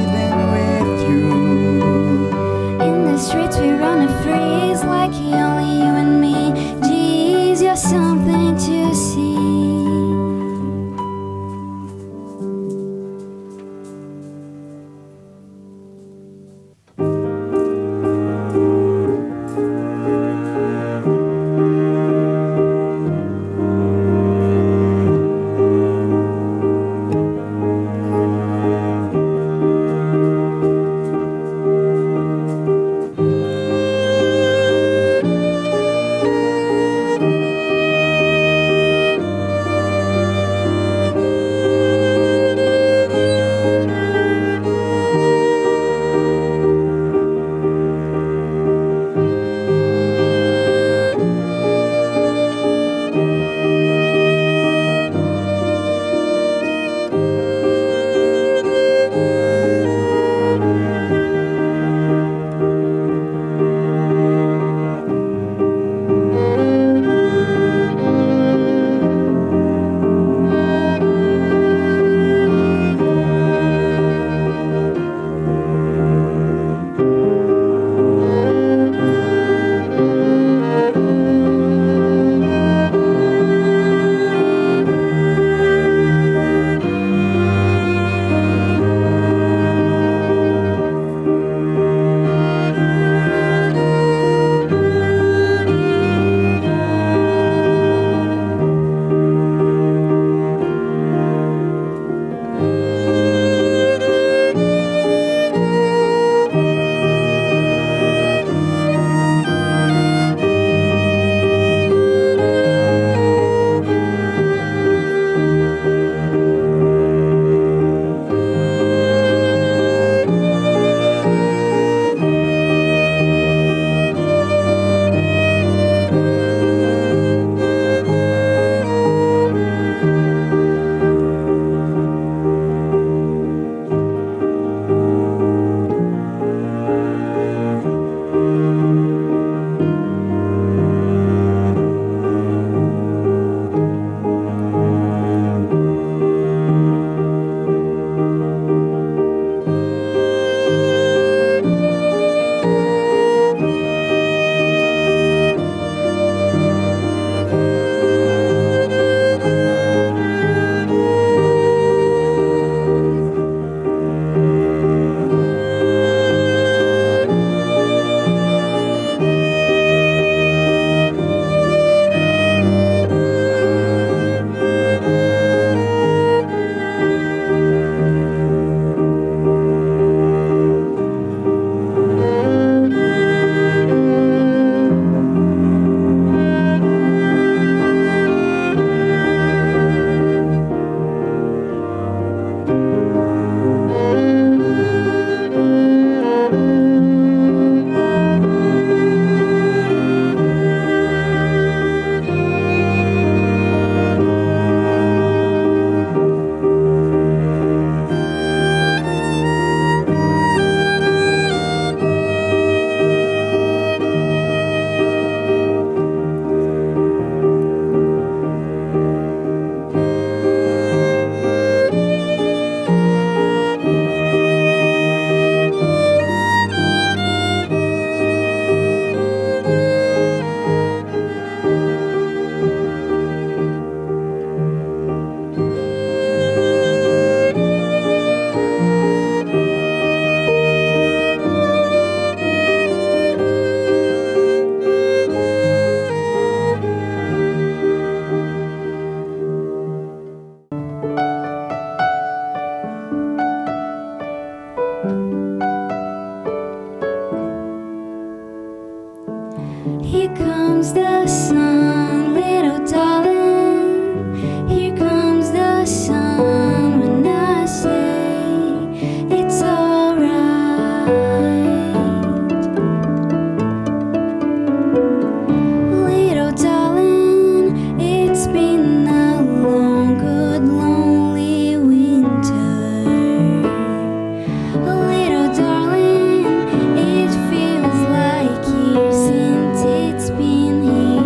breathing with you. In the streets we run a freeze like only you and me. Geez, you're something to see. Here comes the sun, little darling. Here comes the sun when I say it's alright. Little darling, it's been a long, good, lonely winter. Little darling, it feels like years since it's been here.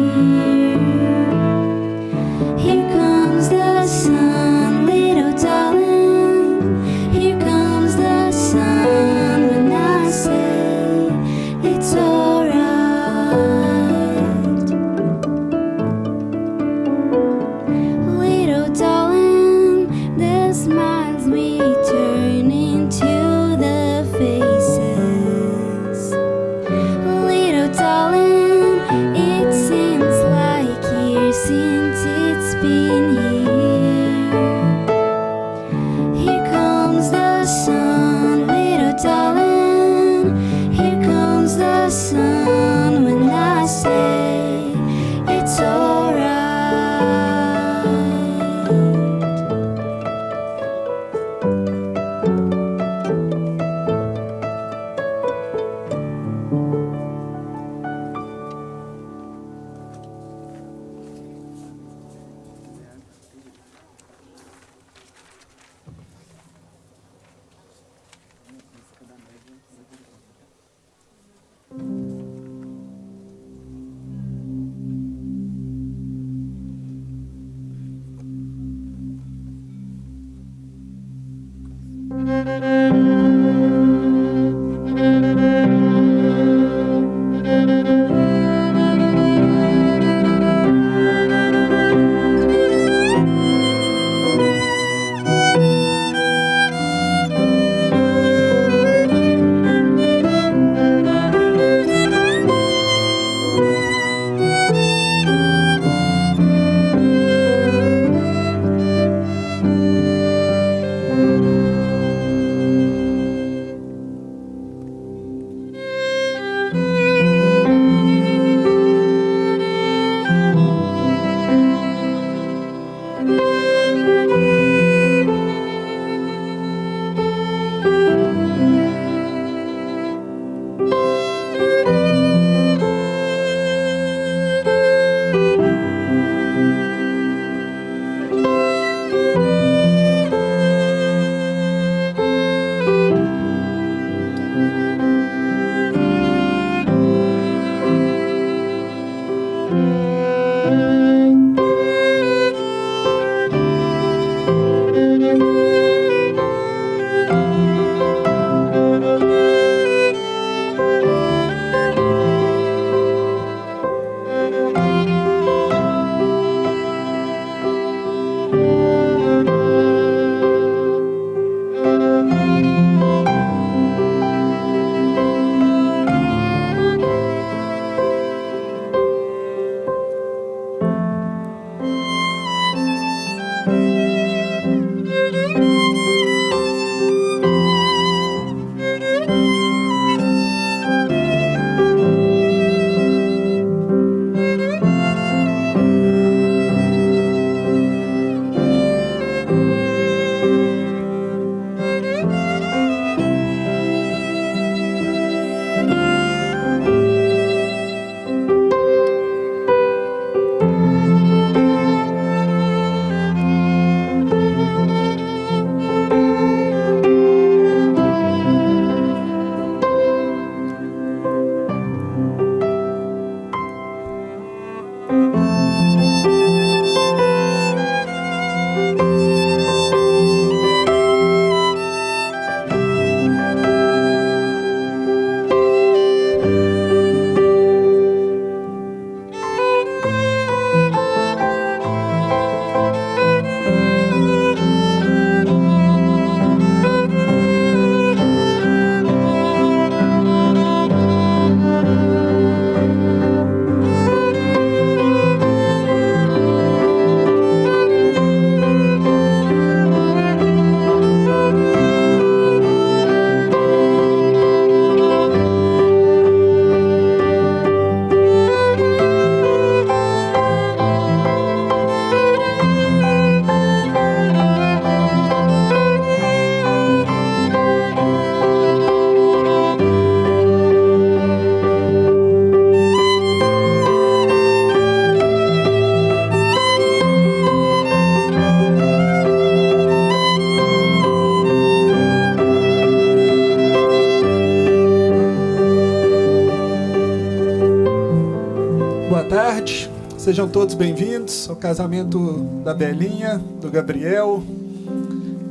Sejam todos bem-vindos ao casamento da Belinha, do Gabriel.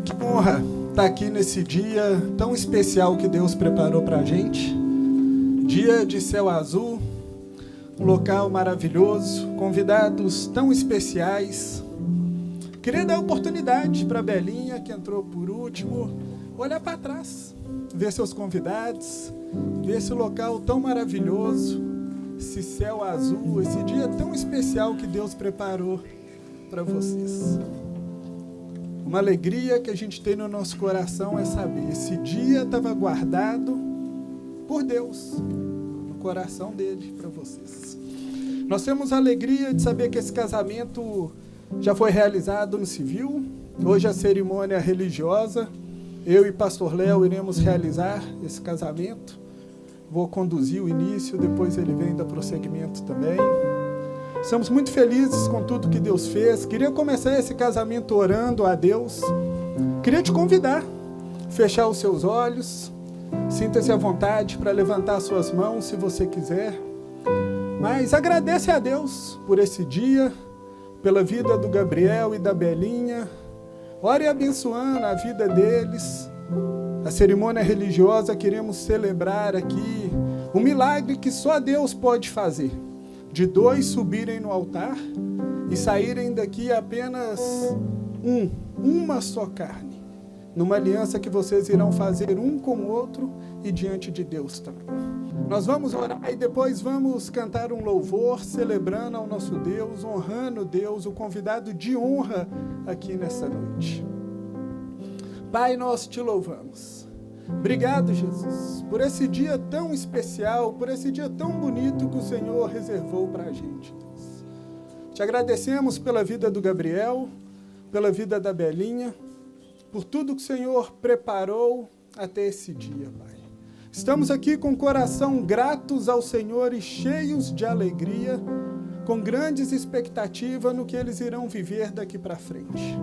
Que honra estar aqui nesse dia tão especial que Deus preparou para a gente. Dia de céu azul, um local maravilhoso, convidados tão especiais. Queria dar oportunidade para a Belinha, que entrou por último, olhar para trás, ver seus convidados, ver esse local tão maravilhoso, esse céu azul, esse dia tão especial que Deus preparou para vocês. Uma alegria que a gente tem no nosso coração é saber, esse dia estava guardado por Deus, no coração dele, para vocês. Nós temos a alegria de saber que esse casamento já foi realizado no civil. Hoje a cerimônia religiosa, eu e pastor Léo iremos realizar esse casamento. Vou conduzir o início, depois ele vem dar prosseguimento também. Estamos muito felizes com tudo que Deus fez. Queria começar esse casamento orando a Deus. Queria te convidar a fechar os seus olhos. Sinta-se à vontade para levantar suas mãos, se você quiser. Mas agradece a Deus por esse dia, pela vida do Gabriel e da Belinha. Ore abençoando a vida deles. A cerimônia religiosa, queremos celebrar aqui um milagre que só Deus pode fazer. De dois subirem no altar e saírem daqui apenas uma só carne. Numa aliança que vocês irão fazer um com o outro e diante de Deus também. Nós vamos orar e depois vamos cantar um louvor, celebrando ao nosso Deus, honrando Deus, o convidado de honra aqui nessa noite. Pai, nós te louvamos. Obrigado, Jesus, por esse dia tão especial, por esse dia tão bonito que o Senhor reservou para a gente, Deus. Te agradecemos pela vida do Gabriel, pela vida da Belinha, por tudo que o Senhor preparou até esse dia, Pai. Estamos aqui com o coração gratos ao Senhor e cheios de alegria, com grandes expectativas no que eles irão viver daqui para frente.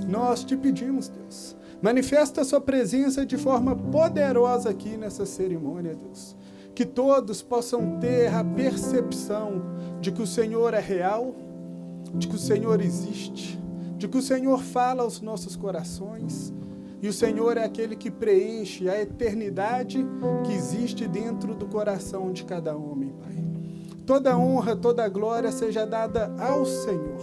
Nós te pedimos, Deus, manifesta a sua presença de forma poderosa aqui nessa cerimônia, Deus. Que todos possam ter a percepção de que o Senhor é real, de que o Senhor existe, de que o Senhor fala aos nossos corações, e o Senhor é aquele que preenche a eternidade que existe dentro do coração de cada homem, Pai. Toda honra, toda glória seja dada ao Senhor,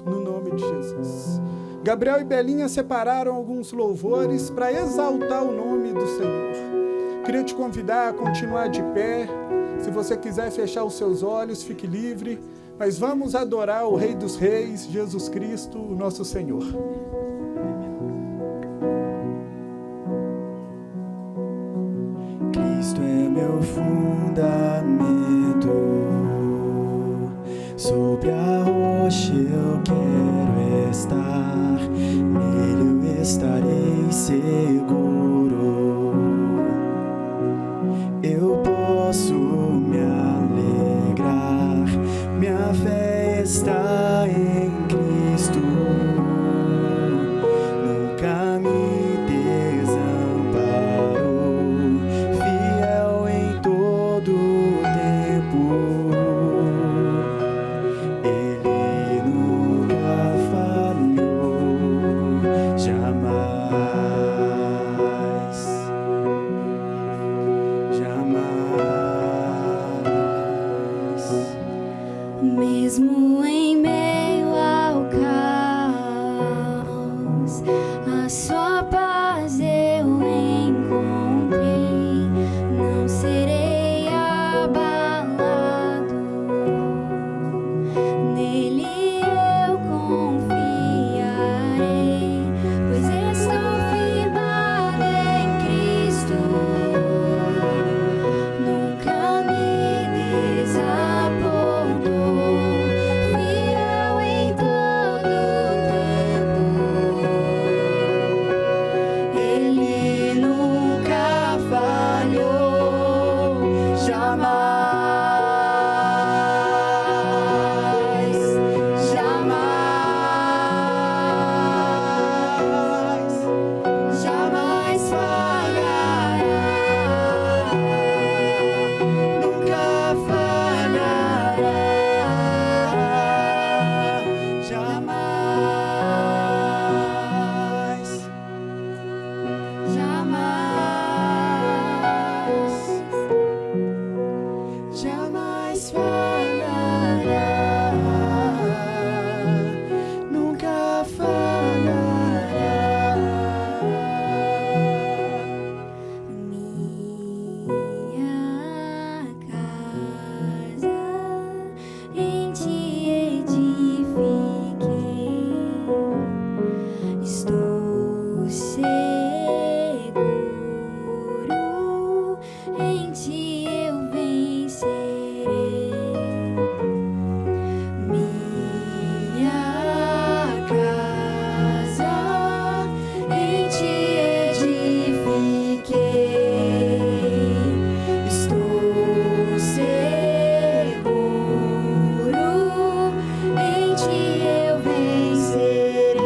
no nome de Jesus. Gabriel e Belinha separaram alguns louvores para exaltar o nome do Senhor. Queria te convidar a continuar de pé. Se você quiser fechar os seus olhos, fique livre. Mas vamos adorar o Rei dos Reis, Jesus Cristo, o nosso Senhor. meu fundamento. Sobre a rocha eu quero estar, nele eu estarei seguro. Eu posso me alegrar, minha fé está em Cristo. Nunca me desamparou, fiel em todo o tempo. Ele nunca falhou, jamais, jamais. Mesmo em meio ao caos, a sua paz eu encontrei. Não serei abalado, nele eu confiarei, pois estou firmado em Cristo. Nunca me desapontou, fiel em todo o tempo. Ele nunca falhou, jamais, jamais, jamais falhará. Nunca falhará, jamais, jamais, jamais falhará, nunca falhará. Minha casa em ti edifiquei, estou seguro, em ti eu vencerei. Minha casa em ti edifiquei, estou seguro, em ti eu vencerei,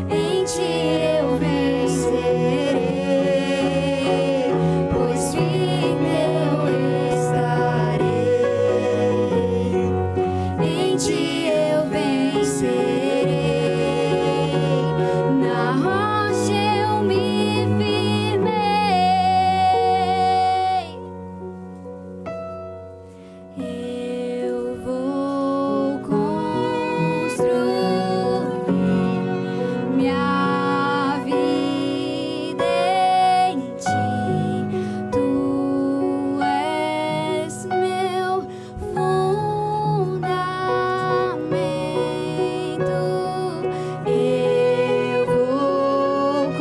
em ti eu vencerei, pois firme eu estarei, em ti eu vencerei, na rocha eu me firmei. Eu vou construir minha vida em ti. Tu és meu fundamento. Eu vou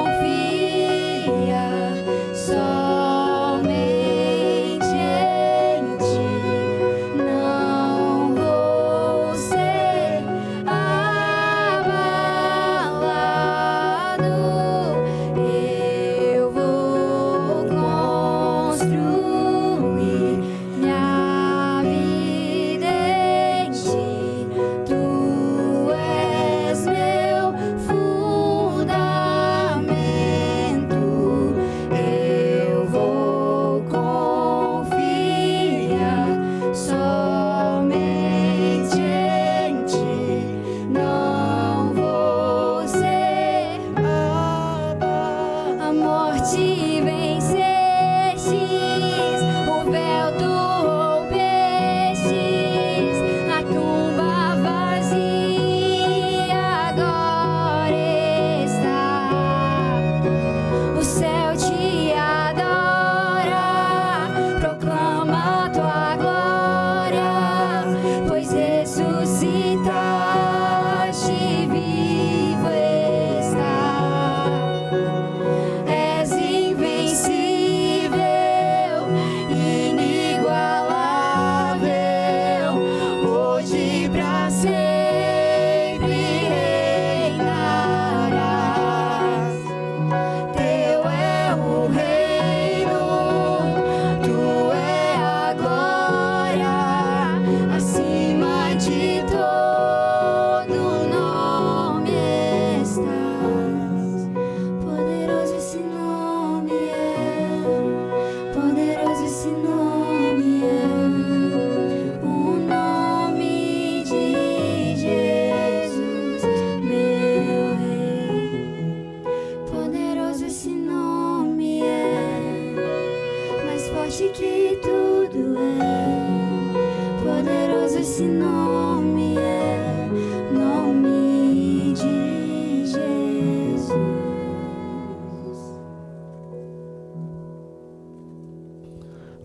confiar somente em ti. Não vou ser abalado. Eu vou construir minha vida em ti. Tu és meu fundamento. Eu vou confiar somente em ti. Não vou ser abalado. A morte vencestes, o véu tu rompestes, a tumba vazia agora está. O céu te adora, proclama tua glória, pois ressuscitaste, vivo está. És invencível. esse nome é, mais forte que tudo é, poderoso esse nome é, nome de Jesus.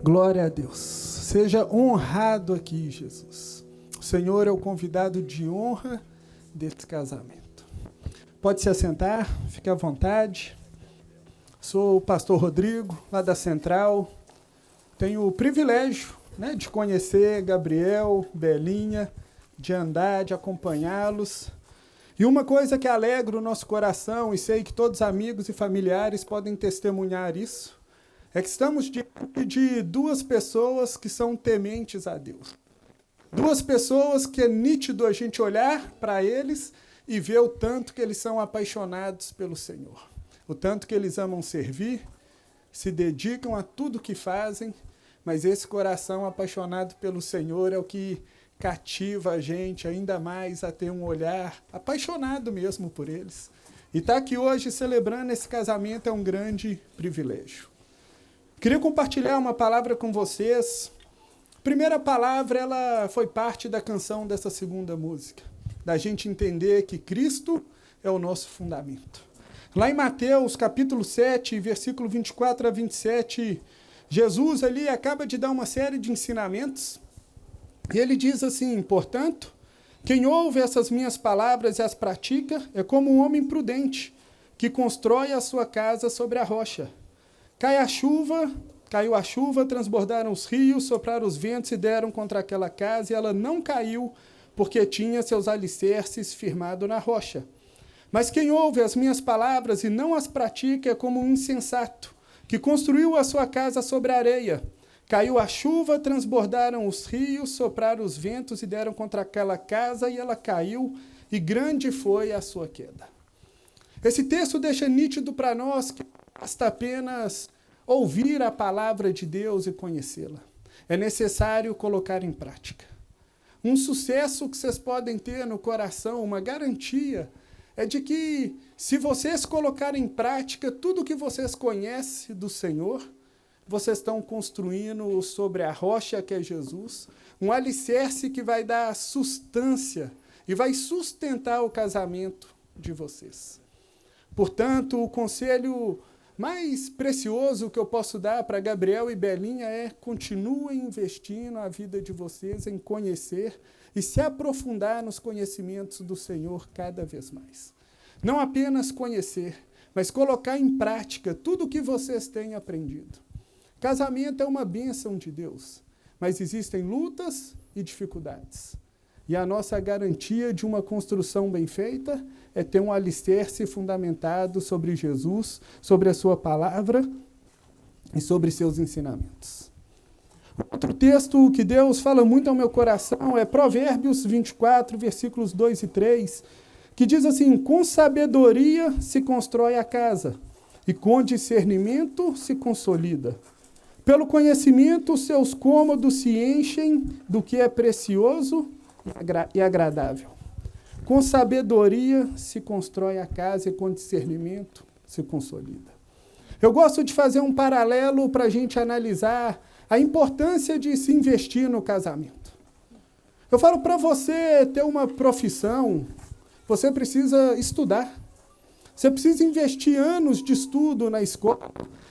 Glória a Deus. Seja honrado aqui, Jesus. O Senhor é o convidado de honra desse casamento. Pode se assentar, fique à vontade. Sou o pastor Rodrigo, lá da Central. Tenho o privilégio, de conhecer Gabriel, Belinha, de andar, de acompanhá-los. E uma coisa que alegra o nosso coração, e sei que todos os amigos e familiares podem testemunhar isso, é que estamos diante de duas pessoas que são tementes a Deus. Duas pessoas que é nítido a gente olhar para eles e ver o tanto que eles são apaixonados pelo Senhor. O tanto que eles amam servir, se dedicam a tudo que fazem, mas esse coração apaixonado pelo Senhor é o que cativa a gente ainda mais a ter um olhar apaixonado mesmo por eles. E estar aqui hoje celebrando esse casamento é um grande privilégio. Queria compartilhar uma palavra com vocês. A primeira palavra, ela foi parte da canção dessa segunda música, da gente entender que Cristo é o nosso fundamento. Lá em Mateus, capítulo 7, versículo 24 a 27, Jesus ali acaba de dar uma série de ensinamentos, e ele diz assim: portanto, quem ouve essas minhas palavras e as pratica é como um homem prudente, que constrói a sua casa sobre a rocha. Caiu a chuva, transbordaram os rios, sopraram os ventos e deram contra aquela casa, e ela não caiu, porque tinha seus alicerces firmado na rocha. Mas quem ouve as minhas palavras e não as pratica é como um insensato, que construiu a sua casa sobre a areia. Caiu a chuva, transbordaram os rios, sopraram os ventos e deram contra aquela casa, e ela caiu, e grande foi a sua queda. Esse texto deixa nítido para nós que basta apenas ouvir a palavra de Deus e conhecê-la. É necessário colocar em prática. Um sucesso que vocês podem ter no coração, uma garantia, é de que, se vocês colocarem em prática tudo que vocês conhecem do Senhor, vocês estão construindo sobre a rocha que é Jesus, um alicerce que vai dar sustância e vai sustentar o casamento de vocês. Portanto, o conselho mais precioso que eu posso dar para Gabriel e Belinha é: continuem investindo a vida de vocês em conhecer e se aprofundar nos conhecimentos do Senhor cada vez mais. Não apenas conhecer, mas colocar em prática tudo o que vocês têm aprendido. Casamento é uma bênção de Deus, mas existem lutas e dificuldades. E a nossa garantia de uma construção bem feita é ter um alicerce fundamentado sobre Jesus, sobre a sua palavra e sobre seus ensinamentos. Outro texto que Deus fala muito ao meu coração é Provérbios 24, versículos 2 e 3, que diz assim: com sabedoria se constrói a casa, e com discernimento se consolida. Pelo conhecimento, seus cômodos se enchem do que é precioso e agradável. Com sabedoria se constrói a casa, e com discernimento se consolida. Eu gosto de fazer um paralelo para a gente analisar a importância de se investir no casamento. Eu falo, para você ter uma profissão, você precisa estudar. Você precisa investir anos de estudo na escola,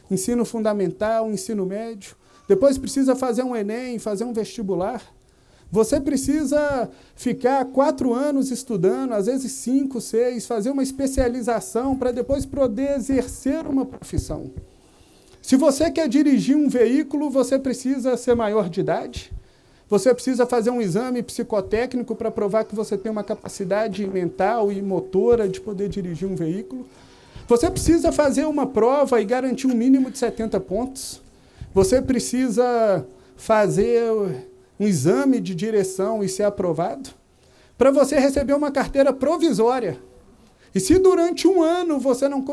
ensino fundamental, ensino médio. Depois precisa fazer um Enem, fazer um vestibular. Você precisa ficar 4 anos estudando, às vezes 5, 6, fazer uma especialização para depois poder exercer uma profissão. Se você quer dirigir um veículo, você precisa ser maior de idade. Você precisa fazer um exame psicotécnico para provar que você tem uma capacidade mental e motora de poder dirigir um veículo. Você precisa fazer uma prova e garantir um mínimo de 70 pontos. Você precisa fazer um exame de direção e ser aprovado para você receber uma carteira provisória. E se durante 1 ano você não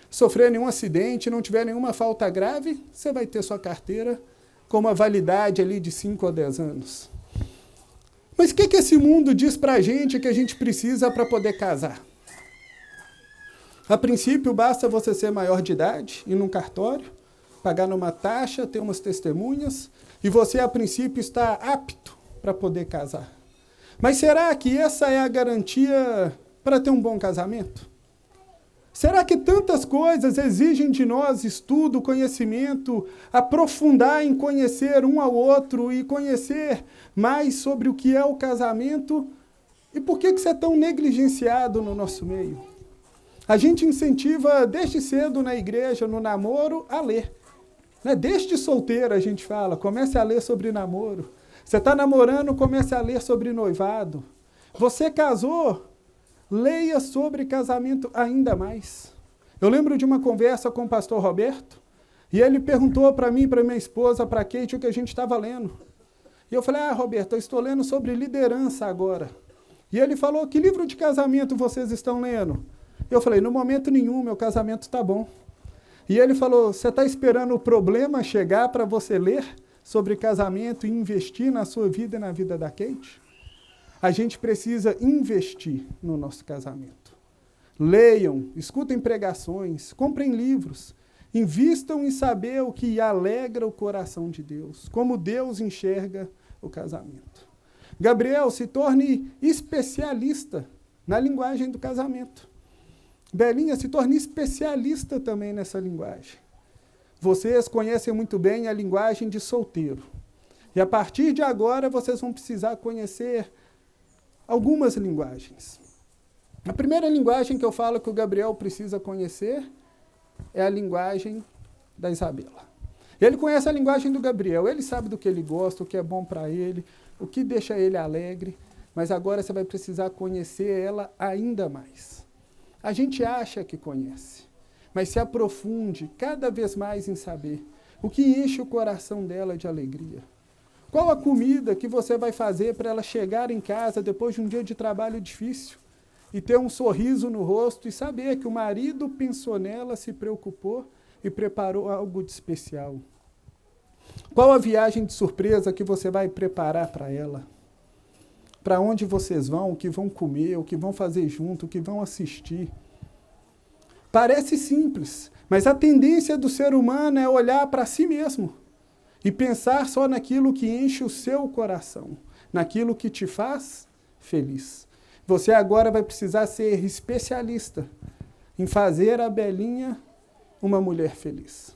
sofrer nenhum acidente, não tiver nenhuma falta grave, você vai ter sua carteira com uma validade ali de 5 a 10 anos. Mas o que esse mundo diz para a gente que a gente precisa para poder casar? A princípio, basta você ser maior de idade, ir num cartório, pagar numa taxa, ter umas testemunhas, e você, a princípio, está apto para poder casar. Mas será que essa é a garantia para ter um bom casamento? Será que tantas coisas exigem de nós estudo, conhecimento, aprofundar em conhecer um ao outro e conhecer mais sobre o que é o casamento? E por que isso é tão negligenciado no nosso meio? A gente incentiva desde cedo na igreja, no namoro, a ler. Desde solteiro a gente fala, comece a ler sobre namoro. Você está namorando, comece a ler sobre noivado. Você casou, leia sobre casamento ainda mais. Eu lembro de uma conversa com o pastor Roberto, e ele perguntou para mim, para minha esposa, para Kate, o que a gente estava lendo. E eu falei, Roberto, eu estou lendo sobre liderança agora. E ele falou, que livro de casamento vocês estão lendo? Eu falei, no momento nenhum, meu casamento está bom. E ele falou, você está esperando o problema chegar para você ler sobre casamento e investir na sua vida e na vida da Kate? A gente precisa investir no nosso casamento. Leiam, escutem pregações, comprem livros, invistam em saber o que alegra o coração de Deus, como Deus enxerga o casamento. Gabriel, se torne especialista na linguagem do casamento. Belinha, se torne especialista também nessa linguagem. Vocês conhecem muito bem a linguagem de solteiro. E a partir de agora, vocês vão precisar conhecer algumas linguagens. A primeira linguagem que eu falo que o Gabriel precisa conhecer é a linguagem da Isabela. Ele conhece a linguagem do Gabriel, ele sabe do que ele gosta, o que é bom para ele, o que deixa ele alegre, mas agora você vai precisar conhecer ela ainda mais. A gente acha que conhece, mas se aprofunde cada vez mais em saber o que enche o coração dela de alegria. Qual a comida que você vai fazer para ela chegar em casa depois de um dia de trabalho difícil e ter um sorriso no rosto e saber que o marido pensou nela, se preocupou e preparou algo de especial? Qual a viagem de surpresa que você vai preparar para ela? Para onde vocês vão, o que vão comer, o que vão fazer junto, o que vão assistir? Parece simples, mas a tendência do ser humano é olhar para si mesmo e pensar só naquilo que enche o seu coração, naquilo que te faz feliz. Você agora vai precisar ser especialista em fazer a Belinha uma mulher feliz.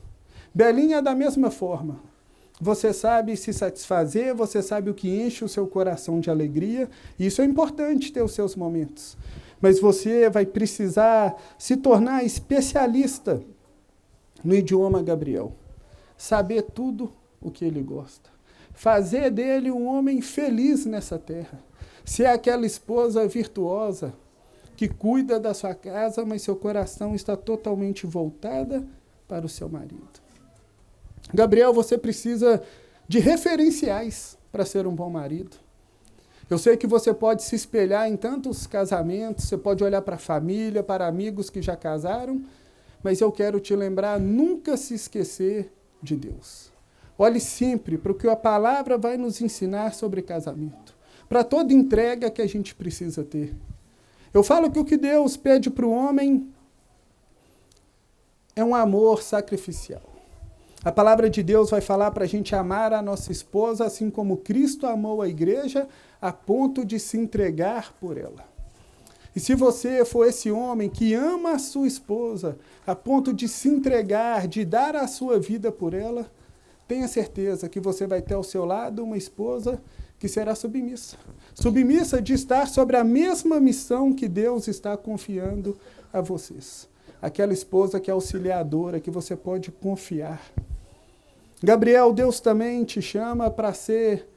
Belinha, da mesma forma, você sabe se satisfazer, você sabe o que enche o seu coração de alegria, e isso é importante ter os seus momentos. Mas você vai precisar se tornar especialista no idioma Gabriel. Saber tudo o que ele gosta. Fazer dele um homem feliz nessa terra. Ser aquela esposa virtuosa que cuida da sua casa, mas seu coração está totalmente voltada para o seu marido. Gabriel, você precisa de referenciais para ser um bom marido. Eu sei que você pode se espelhar em tantos casamentos, você pode olhar para a família, para amigos que já casaram, mas eu quero te lembrar, nunca se esquecer de Deus. Olhe sempre para o que a palavra vai nos ensinar sobre casamento, para toda entrega que a gente precisa ter. Eu falo que o que Deus pede para o homem é um amor sacrificial. A palavra de Deus vai falar para a gente amar a nossa esposa, assim como Cristo amou a igreja, a ponto de se entregar por ela. E se você for esse homem que ama a sua esposa, a ponto de se entregar, de dar a sua vida por ela, tenha certeza que você vai ter ao seu lado uma esposa que será submissa. Submissa de estar sobre a mesma missão que Deus está confiando a vocês. Aquela esposa que é auxiliadora, que você pode confiar. Gabriel, Deus também te chama para ser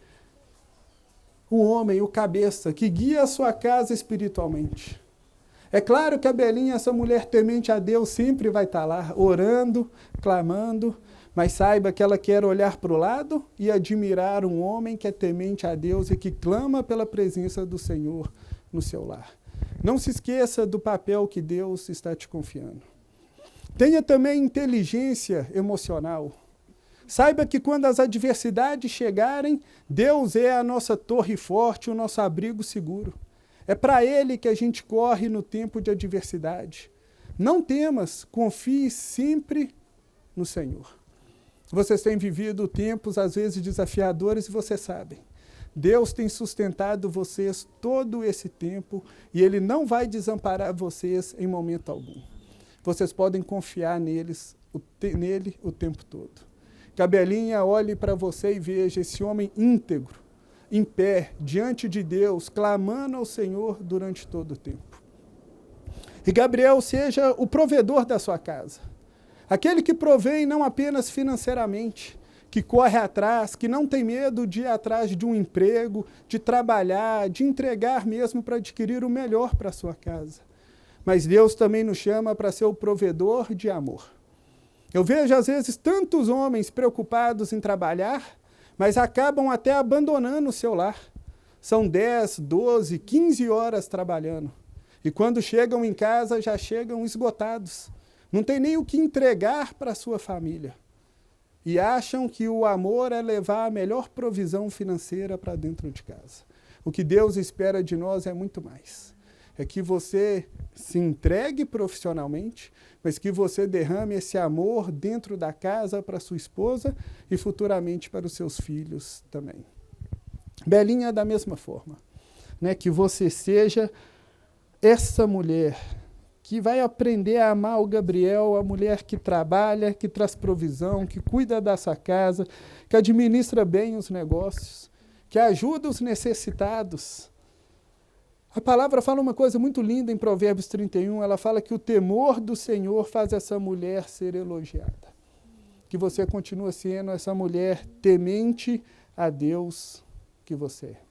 o homem, o cabeça, que guia a sua casa espiritualmente. É claro que a Belinha, essa mulher temente a Deus, sempre vai estar lá, orando, clamando, mas saiba que ela quer olhar para o lado e admirar um homem que é temente a Deus e que clama pela presença do Senhor no seu lar. Não se esqueça do papel que Deus está te confiando. Tenha também inteligência emocional. Saiba que quando as adversidades chegarem, Deus é a nossa torre forte, o nosso abrigo seguro. É para Ele que a gente corre no tempo de adversidade. Não temas, confie sempre no Senhor. Vocês têm vivido tempos, às vezes, desafiadores, e vocês sabem. Deus tem sustentado vocês todo esse tempo e Ele não vai desamparar vocês em momento algum. Vocês podem confiar nele o tempo todo. Que a Belinha olhe para você e veja esse homem íntegro, em pé, diante de Deus, clamando ao Senhor durante todo o tempo. E Gabriel seja o provedor da sua casa. Aquele que provém não apenas financeiramente, que corre atrás, que não tem medo de ir atrás de um emprego, de trabalhar, de entregar mesmo para adquirir o melhor para a sua casa. Mas Deus também nos chama para ser o provedor de amor. Eu vejo, às vezes, tantos homens preocupados em trabalhar, mas acabam até abandonando o seu lar. São 10, 12, 15 horas trabalhando. E quando chegam em casa, já chegam esgotados. Não tem nem o que entregar para a sua família. E acham que o amor é levar a melhor provisão financeira para dentro de casa. O que Deus espera de nós é muito mais. É que você se entregue profissionalmente, mas que você derrame esse amor dentro da casa para sua esposa e futuramente para os seus filhos também. Belinha, da mesma forma, né? Que você seja essa mulher que vai aprender a amar o Gabriel, a mulher que trabalha, que traz provisão, que cuida dessa casa, que administra bem os negócios, que ajuda os necessitados. A palavra fala uma coisa muito linda em Provérbios 31, ela fala que o temor do Senhor faz essa mulher ser elogiada. Que você continue sendo essa mulher temente a Deus que você é.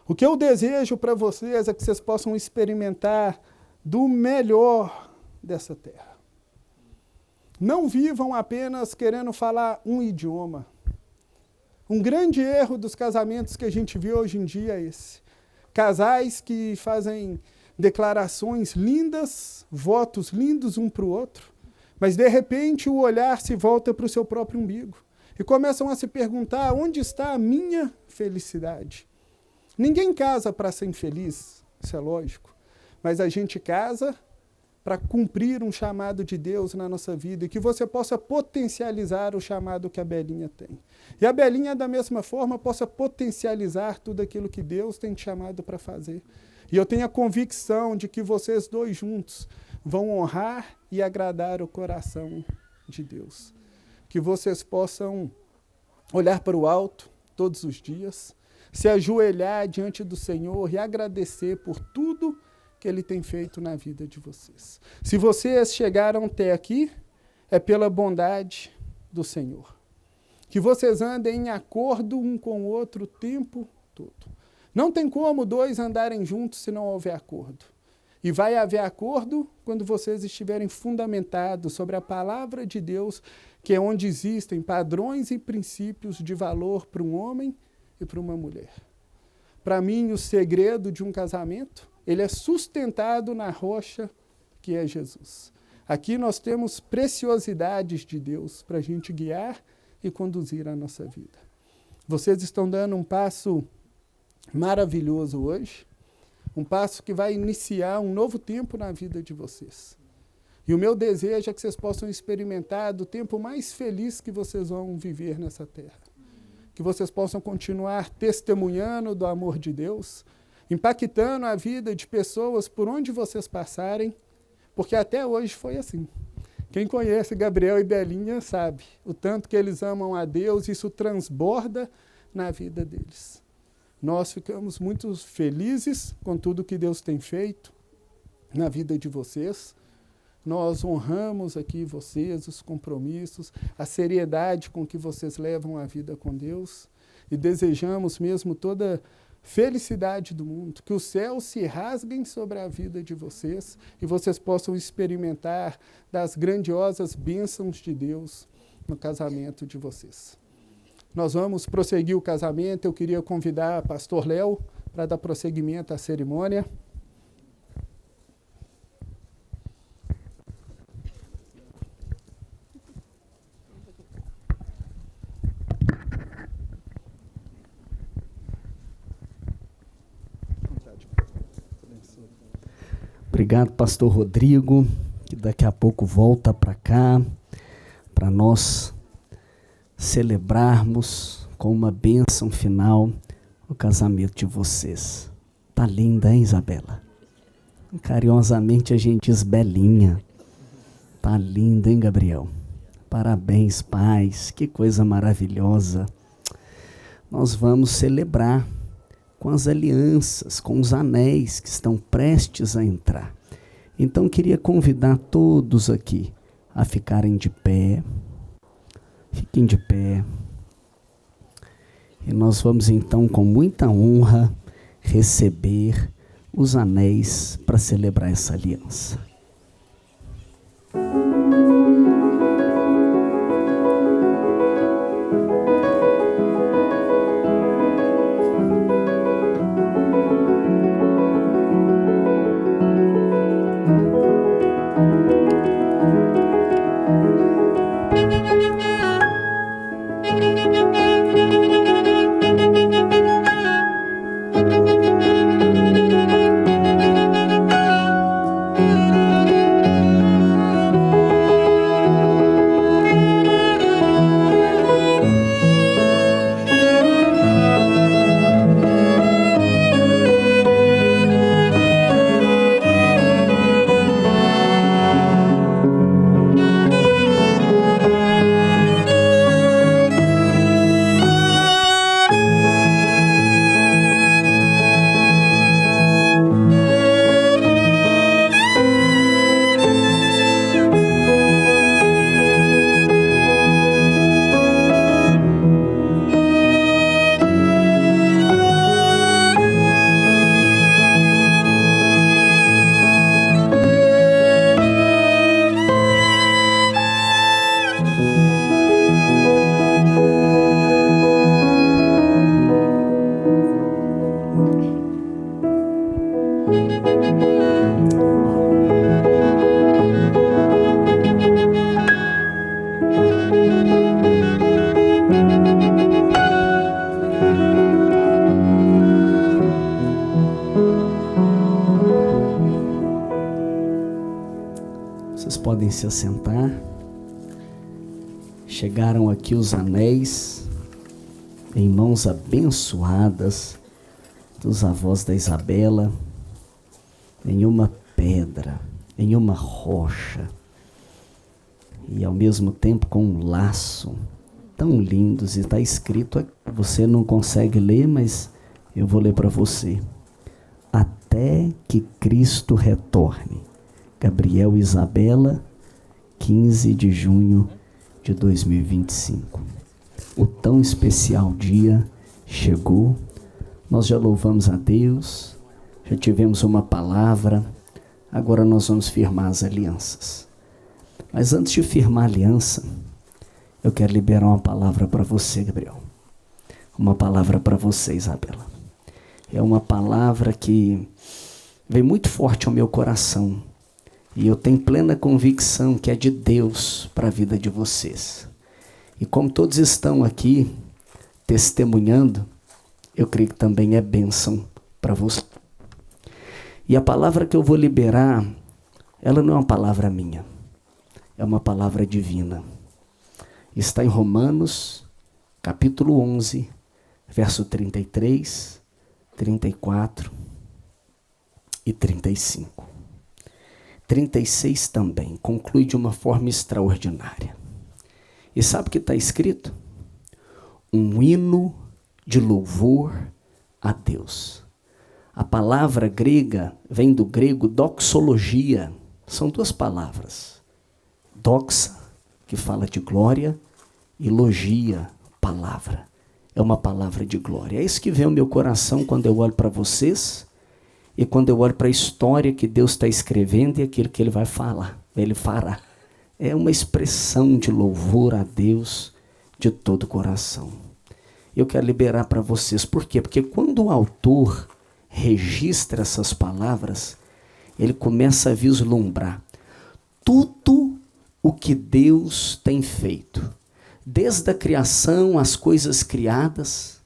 O que eu desejo para vocês é que vocês possam experimentar do melhor dessa terra. Não vivam apenas querendo falar um idioma. Um grande erro dos casamentos que a gente vê hoje em dia é esse. Casais que fazem declarações lindas, votos lindos um para o outro, mas de repente o olhar se volta para o seu próprio umbigo e começam a se perguntar: onde está a minha felicidade? Ninguém casa para ser infeliz, isso é lógico, mas a gente casa para cumprir um chamado de Deus na nossa vida e que você possa potencializar o chamado que a Belinha tem. E a Belinha, da mesma forma, possa potencializar tudo aquilo que Deus tem te chamado para fazer. E eu tenho a convicção de que vocês dois juntos vão honrar e agradar o coração de Deus. Que vocês possam olhar para o alto todos os dias, se ajoelhar diante do Senhor e agradecer por tudo que Ele tem feito na vida de vocês. Se vocês chegaram até aqui, é pela bondade do Senhor. Que vocês andem em acordo um com o outro o tempo todo. Não tem como dois andarem juntos se não houver acordo. E vai haver acordo quando vocês estiverem fundamentados sobre a palavra de Deus, que é onde existem padrões e princípios de valor para um homem e para uma mulher. Para mim, o segredo de um casamento, ele é sustentado na rocha que é Jesus. Aqui nós temos preciosidades de Deus para a gente guiar e conduzir a nossa vida. Vocês estão dando um passo maravilhoso hoje, um passo que vai iniciar um novo tempo na vida de vocês. E o meu desejo é que vocês possam experimentar do tempo mais feliz que vocês vão viver nessa terra. Que vocês possam continuar testemunhando do amor de Deus, impactando a vida de pessoas por onde vocês passarem, porque até hoje foi assim. Quem conhece Gabriel e Belinha sabe o tanto que eles amam a Deus, isso transborda na vida deles. Nós ficamos muito felizes com tudo que Deus tem feito na vida de vocês. Nós honramos aqui vocês, os compromissos, a seriedade com que vocês levam a vida com Deus e desejamos mesmo toda felicidade do mundo, que os céus se rasguem sobre a vida de vocês e vocês possam experimentar das grandiosas bênçãos de Deus no casamento de vocês. Nós vamos prosseguir o casamento. Eu queria convidar o pastor Léo para dar prosseguimento à cerimônia. obrigado, pastor Rodrigo, que daqui a pouco volta para cá, para nós celebrarmos com uma bênção final o casamento de vocês. Tá linda, hein, Isabela? Carinhosamente a gente diz Belinha. Tá linda, hein, Gabriel? Parabéns, pais, que coisa maravilhosa. Nós vamos celebrar com as alianças, com os anéis que estão prestes a entrar. Então queria convidar todos aqui a ficarem de pé. Fiquem de pé. E nós vamos então com muita honra receber os anéis para celebrar essa aliança. Podem se assentar. Chegaram aqui os anéis em mãos abençoadas dos avós da Isabela, em uma pedra, em uma rocha, e ao mesmo tempo com um laço, tão lindos, e está escrito, você não consegue ler, mas eu vou ler para você. Até que Cristo retorne. Gabriel e Isabela, 15 de junho de 2025. O tão especial dia chegou. Nós já louvamos a Deus, já tivemos uma palavra, agora nós vamos firmar as alianças. Mas antes de firmar a aliança, eu quero liberar uma palavra para você, Gabriel. Uma palavra para você, Isabela. É uma palavra que veio muito forte ao meu coração. E eu tenho plena convicção que é de Deus para a vida de vocês. E como todos estão aqui testemunhando, eu creio que também é bênção para você. E a palavra que eu vou liberar, ela não é uma palavra minha. É uma palavra divina. Está em Romanos, capítulo 11, verso 33, 34 e 35. 36 também, conclui de uma forma extraordinária. E sabe o que está escrito? Um hino de louvor a Deus. A palavra grega vem do grego doxologia. São duas palavras. Doxa, que fala de glória, e logia, palavra. É uma palavra de glória. É isso que vem ao meu coração quando eu olho para vocês. E quando eu olho para a história que Deus está escrevendo e aquilo que Ele vai falar, Ele fará. É uma expressão de louvor a Deus de todo o coração. Eu quero liberar para vocês. Por quê? Porque quando o autor registra essas palavras, ele começa a vislumbrar tudo o que Deus tem feito. Desde a criação, as coisas criadas,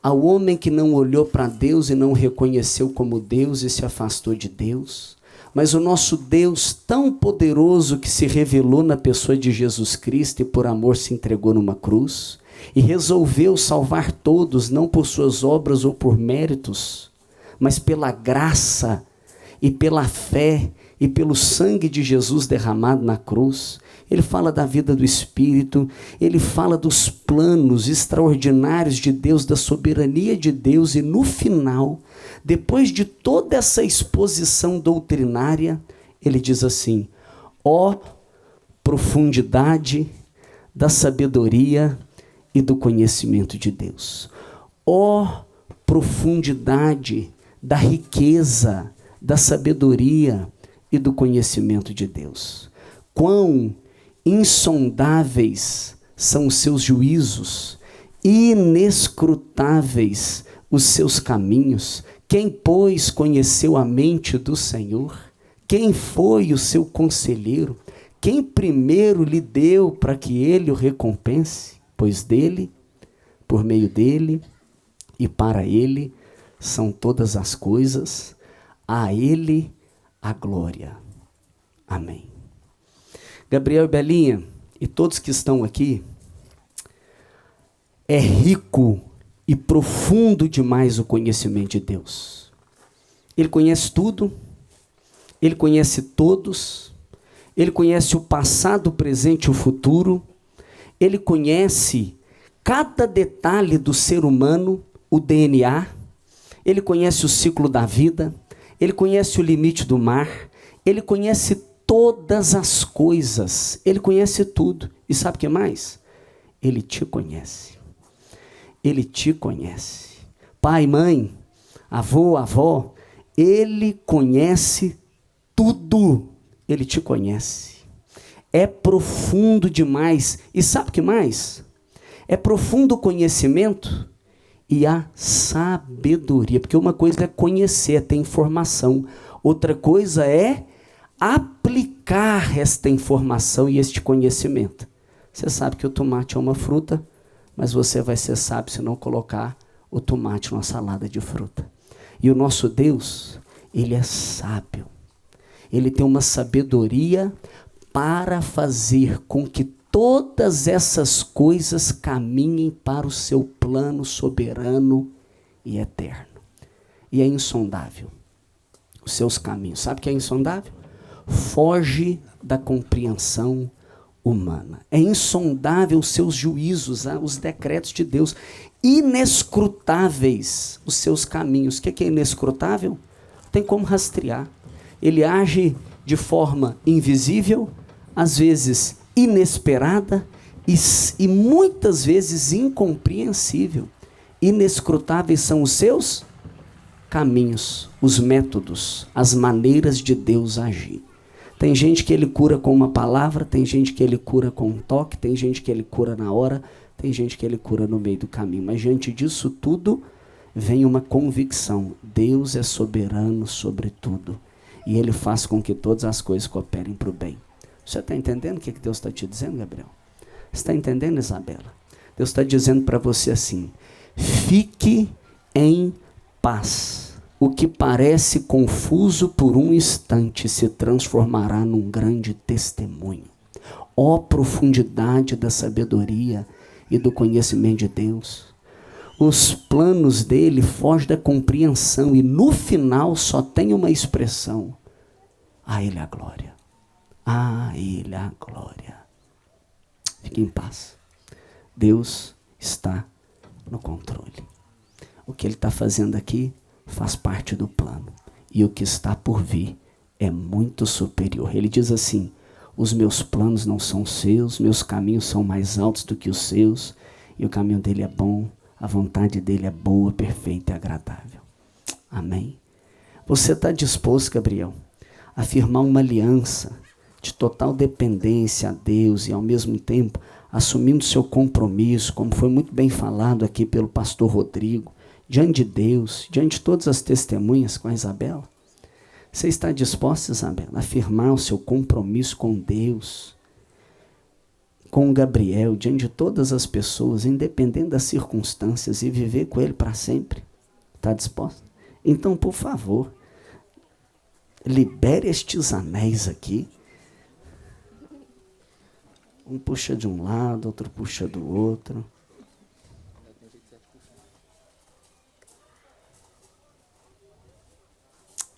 ao homem que não olhou para Deus e não reconheceu como Deus e se afastou de Deus, mas o nosso Deus tão poderoso que se revelou na pessoa de Jesus Cristo e por amor se entregou numa cruz e resolveu salvar todos, não por suas obras ou por méritos, mas pela graça e pela fé e pelo sangue de Jesus derramado na cruz. Ele fala da vida do Espírito, ele fala dos planos extraordinários de Deus, da soberania de Deus, e no final, depois de toda essa exposição doutrinária, ele diz assim: ó profundidade da sabedoria e do conhecimento de Deus, ó profundidade da riqueza, da sabedoria e do conhecimento de Deus. Quão insondáveis são os seus juízos, inescrutáveis os seus caminhos. Quem, pois, conheceu a mente do Senhor? Quem foi o seu conselheiro? Quem primeiro lhe deu para que ele o recompense? Pois dele, por meio dele e para ele são todas as coisas, a ele a glória. Amém. Gabriel e Belinha, e todos que estão aqui, é rico e profundo demais o conhecimento de Deus. Ele conhece tudo, ele conhece todos, ele conhece o passado, o presente e o futuro, ele conhece cada detalhe do ser humano, o DNA, ele conhece o ciclo da vida, ele conhece o limite do mar, ele conhece todas as coisas, ele conhece tudo. E sabe o que mais? Ele te conhece. Ele te conhece. Pai, mãe, avô, avó, ele conhece tudo. Ele te conhece. É profundo demais. E sabe o que mais? É profundo o conhecimento e a sabedoria. Porque uma coisa é conhecer, é ter informação. Outra coisa é aplicar esta informação e este conhecimento. Você sabe que o tomate é uma fruta, mas você vai ser sábio se não colocar o tomate numa salada de fruta. E o nosso Deus, ele é sábio. Ele tem uma sabedoria para fazer com que todas essas coisas caminhem para o seu plano soberano e eterno. E é insondável os seus caminhos. Sabe o que é insondável? Foge da compreensão humana. É insondável os seus juízos, os decretos de Deus. Inescrutáveis os seus caminhos. O que é inescrutável? Tem como rastrear. Ele age de forma invisível, às vezes inesperada e muitas vezes incompreensível. Inescrutáveis são os seus caminhos, os métodos, as maneiras de Deus agir. Tem gente que ele cura com uma palavra, tem gente que ele cura com um toque, tem gente que ele cura na hora, tem gente que ele cura no meio do caminho. Mas diante disso tudo, vem uma convicção. Deus é soberano sobre tudo. E ele faz com que todas as coisas cooperem para o bem. Você está entendendo o que Deus está te dizendo, Gabriel? Você está entendendo, Isabela? Deus está dizendo para você assim: fique em paz. O que parece confuso por um instante se transformará num grande testemunho. Ó profundidade da sabedoria e do conhecimento de Deus. Os planos dele fogem da compreensão e no final só tem uma expressão: a ele a glória. A ele a glória. Fique em paz. Deus está no controle. O que ele está fazendo aqui faz parte do plano. E o que está por vir é muito superior. Ele diz assim: os meus planos não são seus, meus caminhos são mais altos do que os seus, e o caminho dele é bom, a vontade dele é boa, perfeita e agradável. Amém? Você está disposto, Gabriel, a firmar uma aliança de total dependência a Deus e ao mesmo tempo assumindo seu compromisso, como foi muito bem falado aqui pelo pastor Rodrigo, diante de Deus, diante de todas as testemunhas com a Isabela? Você está disposta, Isabela, a firmar o seu compromisso com Deus, com o Gabriel, diante de todas as pessoas, independente das circunstâncias, e viver com ele para sempre? Está disposta? Então, por favor, libere estes anéis aqui. Um puxa de um lado, outro puxa do outro.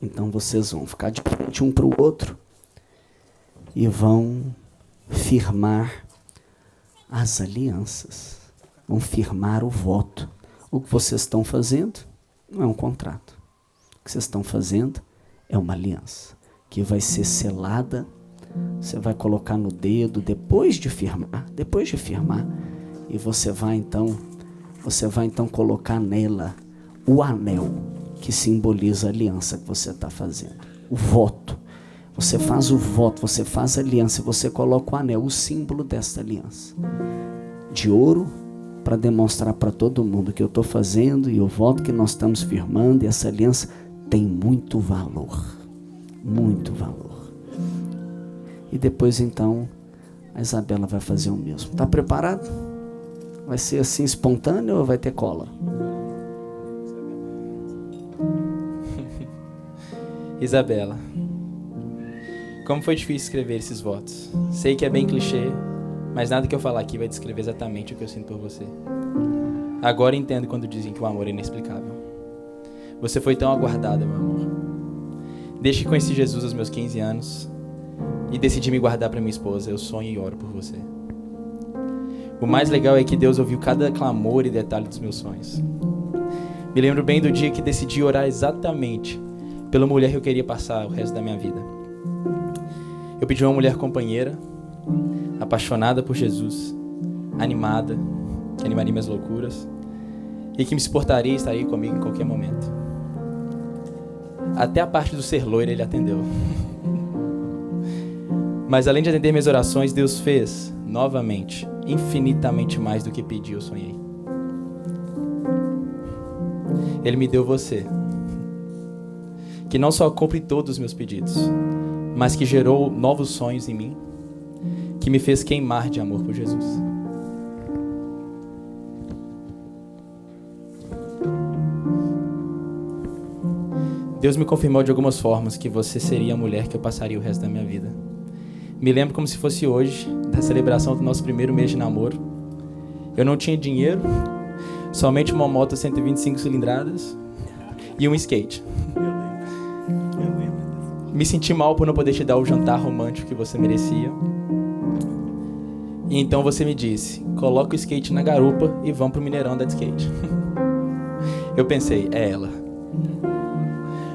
Então vocês vão ficar de frente um para o outro e vão firmar as alianças. Vão firmar o voto. O que vocês estão fazendo não é um contrato. O que vocês estão fazendo é uma aliança que vai ser selada. Você vai colocar no dedo depois de firmar, e você vai então colocar nela o anel que simboliza a aliança que você está fazendo. O voto. Você faz o voto, você faz a aliança e você coloca o anel, o símbolo dessa aliança. De ouro, para demonstrar para todo mundo que eu estou fazendo e o voto que nós estamos firmando, e essa aliança tem muito valor. Muito valor. E depois então a Isabela vai fazer o mesmo. Está preparado? Vai ser assim espontâneo ou vai ter cola? Isabela, como foi difícil escrever esses votos. Sei que é bem clichê, mas nada que eu falar aqui vai descrever exatamente o que eu sinto por você. Agora entendo quando dizem que o amor é inexplicável. Você foi tão aguardada, meu amor. Desde que conheci Jesus aos meus 15 anos e decidi me guardar para minha esposa, eu sonho e oro por você. O mais legal é que Deus ouviu cada clamor e detalhe dos meus sonhos. Me lembro bem do dia que decidi orar exatamente pela mulher que eu queria passar o resto da minha vida. Eu pedi uma mulher companheira, apaixonada por Jesus, animada, que animaria minhas loucuras e que me suportaria e estaria comigo em qualquer momento. Até a parte do ser loiro ele atendeu. Mas além de atender minhas orações, Deus fez, novamente, infinitamente mais do que pedi ou sonhei. Ele me deu você, que não só cumpre todos os meus pedidos, mas que gerou novos sonhos em mim, que me fez queimar de amor por Jesus. Deus me confirmou de algumas formas que você seria a mulher que eu passaria o resto da minha vida. Me lembro como se fosse hoje, da celebração do nosso primeiro mês de namoro. Eu não tinha dinheiro, somente uma moto 125 cilindradas e um skate. Me senti mal por não poder te dar o jantar romântico que você merecia. E então você me disse, coloca o skate na garupa e vamos pro Mineirão andar de skate. Eu pensei, é ela.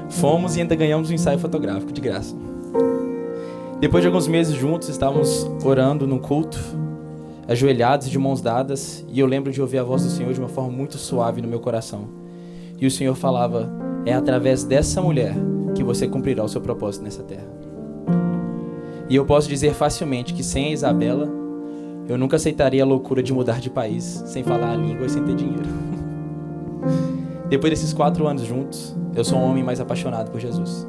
Fomos e ainda ganhamos um ensaio fotográfico, de graça. Depois de alguns meses juntos, estávamos orando num culto, ajoelhados e de mãos dadas, e eu lembro de ouvir a voz do Senhor de uma forma muito suave no meu coração. E o Senhor falava, é através dessa mulher que você cumprirá o seu propósito nessa terra. E eu posso dizer facilmente que sem a Isabela, eu nunca aceitaria a loucura de mudar de país, sem falar a língua e sem ter dinheiro. Depois desses 4 anos juntos, eu sou um homem mais apaixonado por Jesus,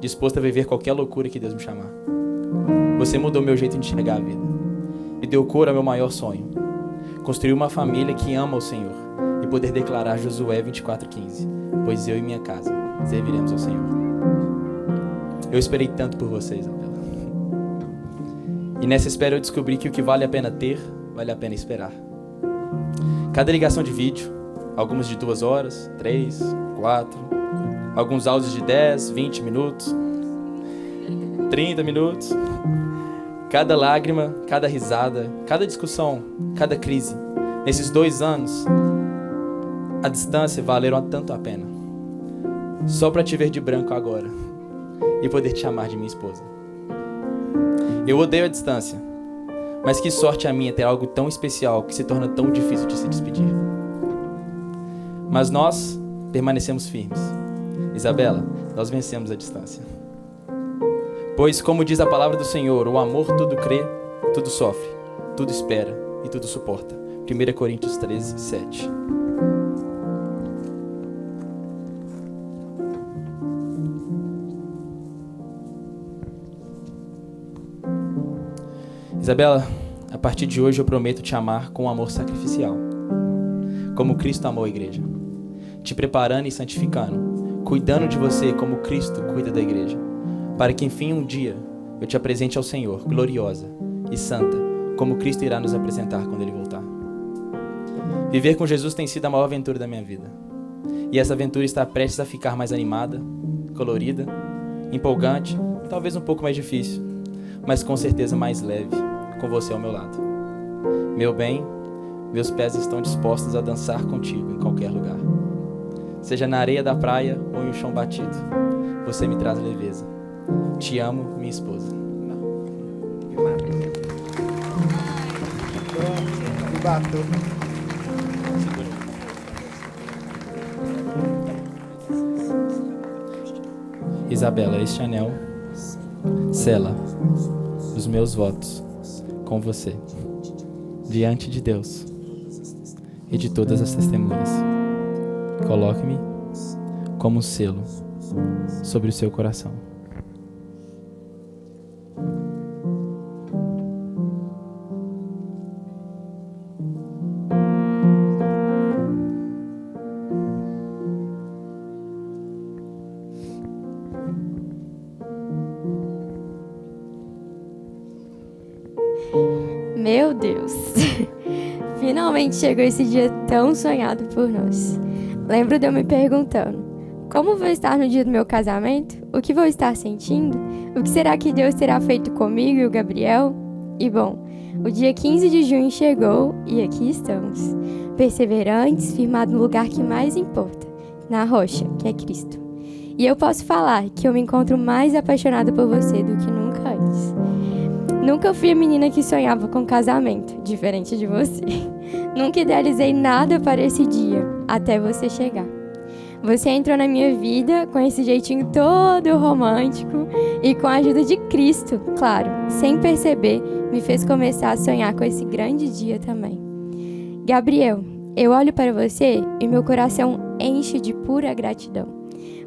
disposto a viver qualquer loucura que Deus me chamar. Você mudou meu jeito de enxergar a vida, me deu cor ao meu maior sonho, construir uma família que ama o Senhor e poder declarar Josué 24:15, pois eu e minha casa serviremos ao Senhor. Eu esperei tanto por você, Isabela. E nessa espera eu descobri que o que vale a pena ter, vale a pena esperar. Cada ligação de vídeo, algumas de 2 horas, 3, 4, alguns áudios de 10, 20 minutos, 30 minutos. Cada lágrima, cada risada, cada discussão, cada crise. Nesses 2 anos, a distância valeram tanto a pena. Só para te ver de branco agora e poder te chamar de minha esposa. Eu odeio a distância, mas que sorte a minha ter algo tão especial que se torna tão difícil de se despedir. Mas nós permanecemos firmes. Isabela, nós vencemos a distância. Pois, como diz a palavra do Senhor, o amor tudo crê, tudo sofre, tudo espera e tudo suporta. 1 Coríntios 13, 7. Isabela, a partir de hoje eu prometo te amar com um amor sacrificial, como Cristo amou a igreja, te preparando e santificando, cuidando de você como Cristo cuida da igreja, para que enfim um dia eu te apresente ao Senhor, gloriosa e santa, como Cristo irá nos apresentar quando Ele voltar. Viver com Jesus tem sido a maior aventura da minha vida. E essa aventura está prestes a ficar mais animada, colorida, empolgante, talvez um pouco mais difícil, mas com certeza mais leve, com você ao meu lado. Meu bem, meus pés estão dispostos a dançar contigo em qualquer lugar. Seja na areia da praia ou em um chão batido, você me traz leveza. Te amo, minha esposa. Isabela, este anel sela os meus votos com você, diante de Deus e de todas as testemunhas. Coloque-me como selo sobre o seu coração. Meu Deus! Finalmente chegou esse dia tão sonhado por nós. Lembro de eu me perguntando: como vou estar no dia do meu casamento? O que vou estar sentindo? O que será que Deus terá feito comigo e o Gabriel? E bom, o dia 15 de junho chegou e aqui estamos, perseverantes, firmados no lugar que mais importa, na rocha, que é Cristo. E eu posso falar que eu me encontro mais apaixonada por você do que nunca antes. Nunca fui a menina que sonhava com casamento, diferente de você. Nunca idealizei nada para esse dia, até você chegar. Você entrou na minha vida com esse jeitinho todo romântico e com a ajuda de Cristo, claro, sem perceber, me fez começar a sonhar com esse grande dia também. Gabriel, eu olho para você e meu coração enche de pura gratidão.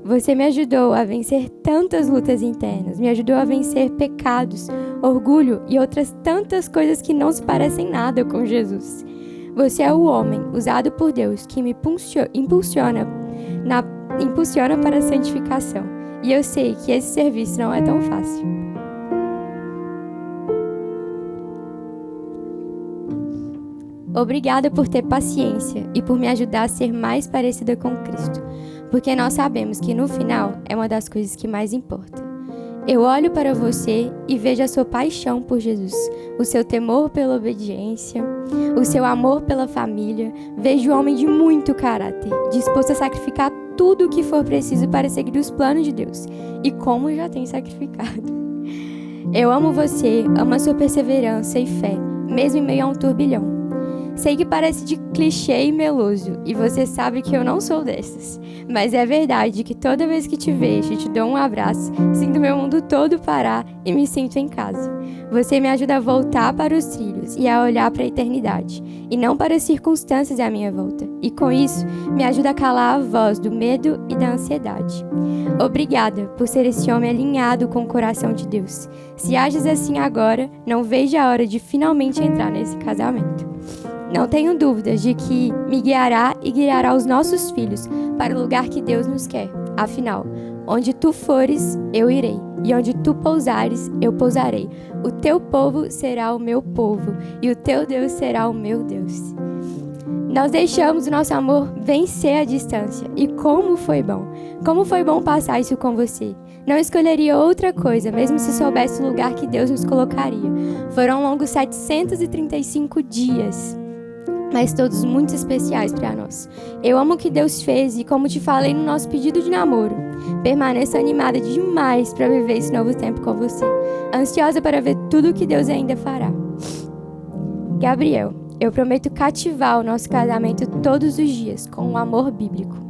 Você me ajudou a vencer tantas lutas internas, me ajudou a vencer pecados, orgulho e outras tantas coisas que não se parecem nada com Jesus. Você é o homem usado por Deus que me impulsiona para a santificação. E eu sei que esse serviço não é tão fácil. Obrigada por ter paciência e por me ajudar a ser mais parecida com Cristo, porque nós sabemos que no final é uma das coisas que mais importa. Eu olho para você e vejo a sua paixão por Jesus, o seu temor pela obediência, o seu amor pela família. Vejo um homem de muito caráter, disposto a sacrificar tudo o que for preciso para seguir os planos de Deus, e como já tem sacrificado. Eu amo você, amo a sua perseverança e fé, mesmo em meio a um turbilhão. Sei que parece de clichê e meloso, e você sabe que eu não sou dessas. Mas é verdade que toda vez que te vejo e te dou um abraço, sinto meu mundo todo parar e me sinto em casa. Você me ajuda a voltar para os trilhos e a olhar para a eternidade, e não para as circunstâncias à minha volta. E com isso, me ajuda a calar a voz do medo e da ansiedade. Obrigada por ser esse homem alinhado com o coração de Deus. Se ages assim agora, não vejo a hora de finalmente entrar nesse casamento. Não tenho dúvidas de que me guiará e guiará os nossos filhos para o lugar que Deus nos quer. Afinal, onde tu fores, eu irei, e onde tu pousares, eu pousarei. O teu povo será o meu povo, e o teu Deus será o meu Deus. Nós deixamos o nosso amor vencer a distância, e como foi bom! Como foi bom passar isso com você! Não escolheria outra coisa, mesmo se soubesse o lugar que Deus nos colocaria. Foram longos 735 dias. Mas todos muito especiais para nós. Eu amo o que Deus fez e, como te falei no nosso pedido de namoro, permaneço animada demais para viver esse novo tempo com você. Ansiosa para ver tudo o que Deus ainda fará. Gabriel, eu prometo cativar o nosso casamento todos os dias com um amor bíblico.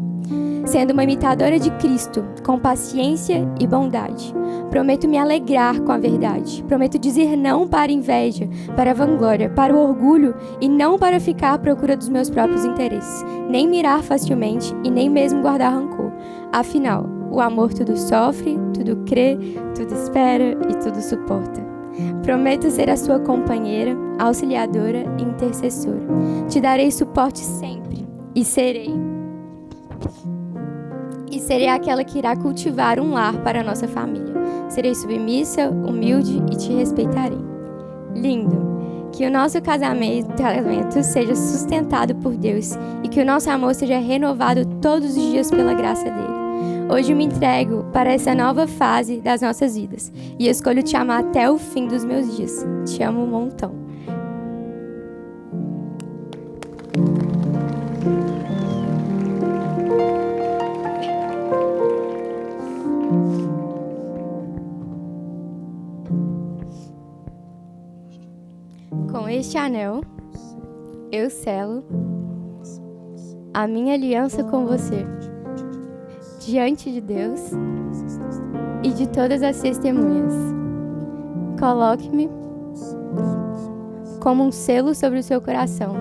Sendo uma imitadora de Cristo, com paciência e bondade. Prometo me alegrar com a verdade. Prometo dizer não para a inveja, para a vanglória, para o orgulho e não para ficar à procura dos meus próprios interesses. Nem mirar facilmente e nem mesmo guardar rancor. Afinal, o amor tudo sofre, tudo crê, tudo espera e tudo suporta. Prometo ser a sua companheira, auxiliadora e intercessora. Te darei suporte sempre e serei aquela que irá cultivar um lar para a nossa família. Serei submissa, humilde e te respeitarei. Lindo! Que o nosso casamento seja sustentado por Deus e que o nosso amor seja renovado todos os dias pela graça dele. Hoje me entrego para essa nova fase das nossas vidas e escolho te amar até o fim dos meus dias. Te amo um montão. Com este anel, eu selo a minha aliança com você, diante de Deus e de todas as testemunhas. Coloque-me como um selo sobre o seu coração.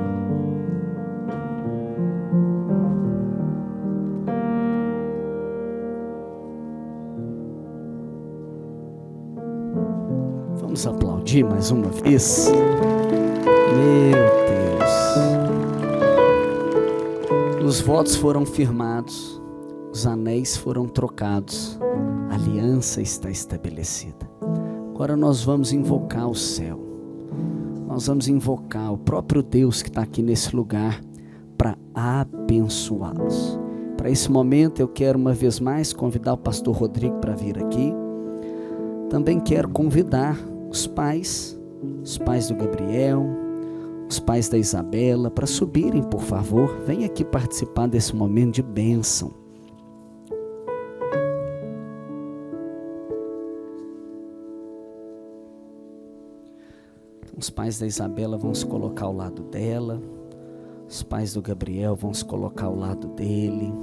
Vamos aplaudir mais uma vez. Meu Deus. Os votos foram firmados, os anéis foram trocados, a aliança está estabelecida. Agora nós vamos invocar o céu. Nós vamos invocar o próprio Deus que está aqui nesse lugar para abençoá-los. Para esse momento eu quero uma vez mais convidar o pastor Rodrigo para vir aqui. Também quero convidar os pais do Gabriel, os pais da Isabela, para subirem, por favor. Vem aqui participar desse momento de bênção. Os pais da Isabela vão se colocar ao lado dela, os pais do Gabriel vão se colocar ao lado dele.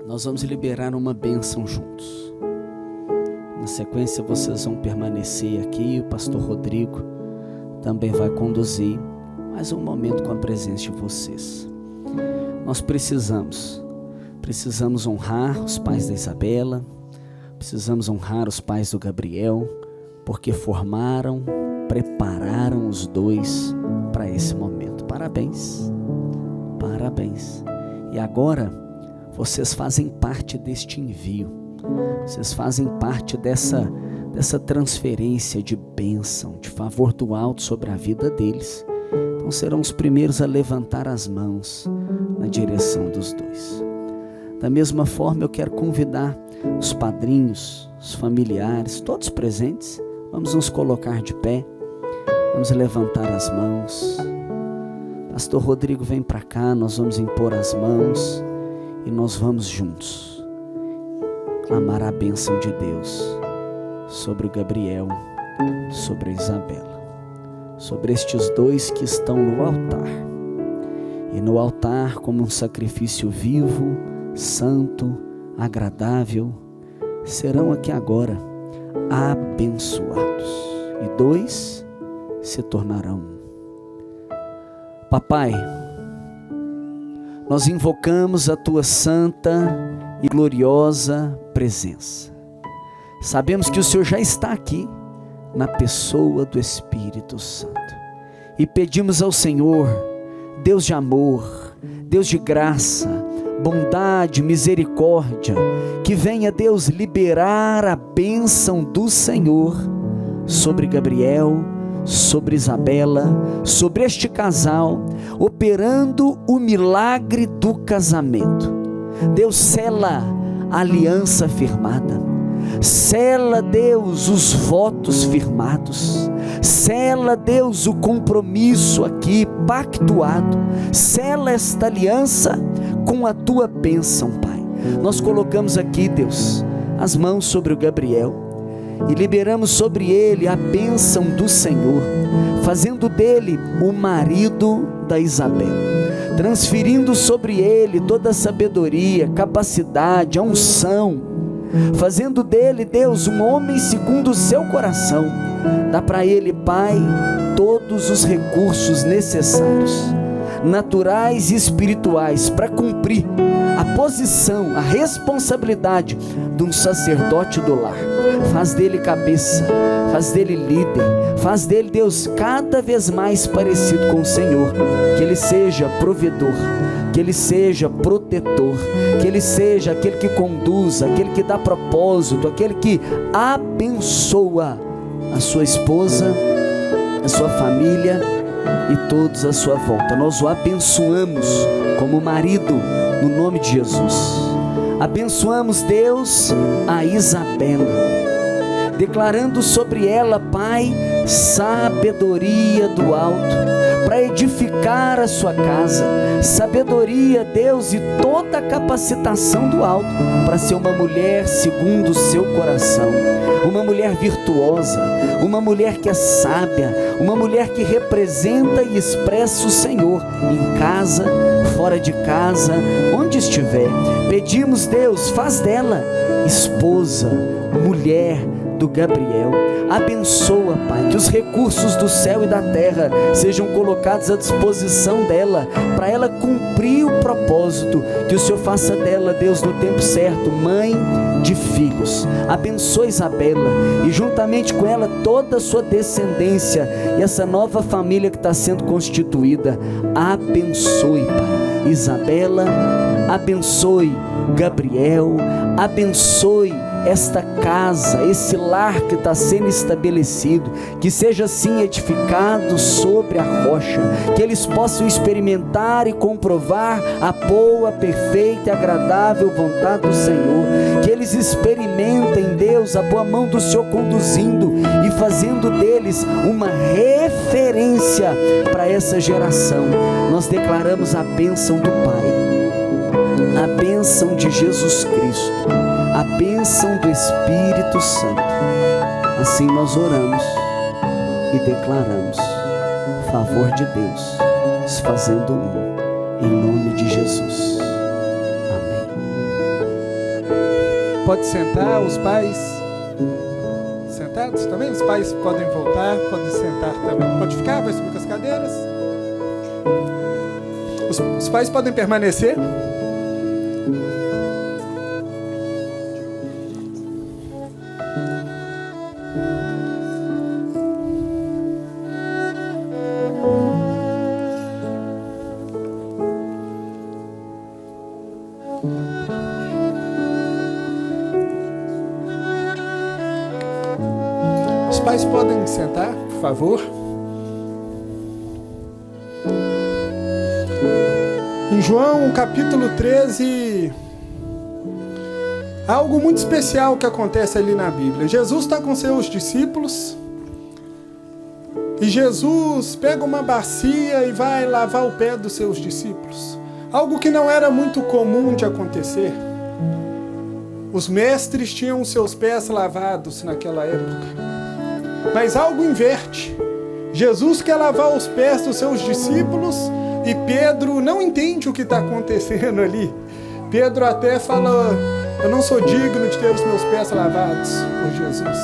Nós vamos liberar uma bênção juntos. Na sequência vocês vão permanecer aqui, o pastor Rodrigo também vai conduzir mais um momento com a presença de vocês. Nós precisamos honrar os pais da Isabela, precisamos honrar os pais do Gabriel, porque prepararam os dois para esse momento. Parabéns, parabéns. E agora, vocês fazem parte deste envio, vocês fazem parte dessa transferência de bênção, de favor do alto sobre a vida deles. Então serão os primeiros a levantar as mãos na direção dos dois. Da mesma forma, eu quero convidar os padrinhos, os familiares, todos presentes. Vamos nos colocar de pé, vamos levantar as mãos. Pastor Rodrigo, vem para cá, nós vamos impor as mãos e nós vamos juntos clamar a bênção de Deus sobre o Gabriel, sobre a Isabela, sobre estes dois que estão no altar. E no altar, como um sacrifício vivo, santo, agradável, serão aqui agora abençoados, e dois se tornarão um. Papai, nós invocamos a tua santa e gloriosa presença. Sabemos que o Senhor já está aqui na pessoa do Espírito Santo, e pedimos ao Senhor, Deus de amor, Deus de graça, bondade, misericórdia, que venha, Deus, liberar a bênção do Senhor sobre Gabriel, sobre Isabela, sobre este casal, operando o milagre do casamento. Deus, sela a aliança firmada, sela, Deus, os votos firmados, sela, Deus, o compromisso aqui pactuado, sela esta aliança com a tua bênção, Pai. Nós colocamos aqui, Deus, as mãos sobre o Gabriel e liberamos sobre ele a bênção do Senhor, fazendo dele o marido da Isabela, transferindo sobre ele toda a sabedoria, capacidade, a unção, fazendo dele, Deus, um homem segundo o seu coração. Dá para ele, Pai, todos os recursos necessários, naturais e espirituais, para cumprir a posição, a responsabilidade de um sacerdote do lar. Faz dele cabeça, faz dele líder, faz dele, Deus, cada vez mais parecido com o Senhor. Que ele seja provedor, que ele seja protetor, que ele seja aquele que conduz, aquele que dá propósito, aquele que abençoa a sua esposa, a sua família e todos à sua volta. Nós o abençoamos como marido no nome de Jesus. Abençoamos, Deus, a Isabela, declarando sobre ela, Pai, sabedoria do alto para edificar a sua casa, sabedoria, Deus, e toda a capacitação do alto para ser uma mulher segundo o seu coração, uma mulher virtuosa, uma mulher que é sábia, uma mulher que representa e expressa o Senhor em casa, fora de casa, onde estiver. Pedimos, Deus, faz dela esposa, mulher do Gabriel. Abençoa, Pai, que os recursos do céu e da terra sejam colocados à disposição dela, para ela cumprir o propósito. Que o Senhor faça dela, Deus, no tempo certo, mãe de filhos. Abençoa Isabela e juntamente com ela toda a sua descendência e essa nova família que está sendo constituída. Abençoe, Pai, Isabela, abençoe Gabriel, abençoe esta casa, esse lar que está sendo estabelecido, que seja assim edificado sobre a rocha, que eles possam experimentar e comprovar a boa, perfeita e agradável vontade do Senhor, que eles experimentem, Deus, a boa mão do Senhor conduzindo e fazendo deles uma referência para essa geração. Nós declaramos a bênção do Pai, a bênção de Jesus Cristo, a bênção do Espírito Santo. Assim nós oramos e declaramos favor de Deus, se fazendo um, em nome de Jesus. Amém. Pode sentar, os pais sentados também? Os pais podem voltar, podem sentar também. Pode ficar, vai subir com as cadeiras. Os pais podem permanecer. Os pais podem sentar, por favor. Em João, capítulo 13, há algo muito especial que acontece ali na Bíblia. Jesus está com seus discípulos e Jesus pega uma bacia e vai lavar o pé dos seus discípulos. Algo que não era muito comum de acontecer. Os mestres tinham seus pés lavados naquela época. Mas algo inverte. Jesus quer lavar os pés dos seus discípulos e Pedro não entende o que está acontecendo ali. Pedro até fala: eu não sou digno de ter os meus pés lavados por Jesus.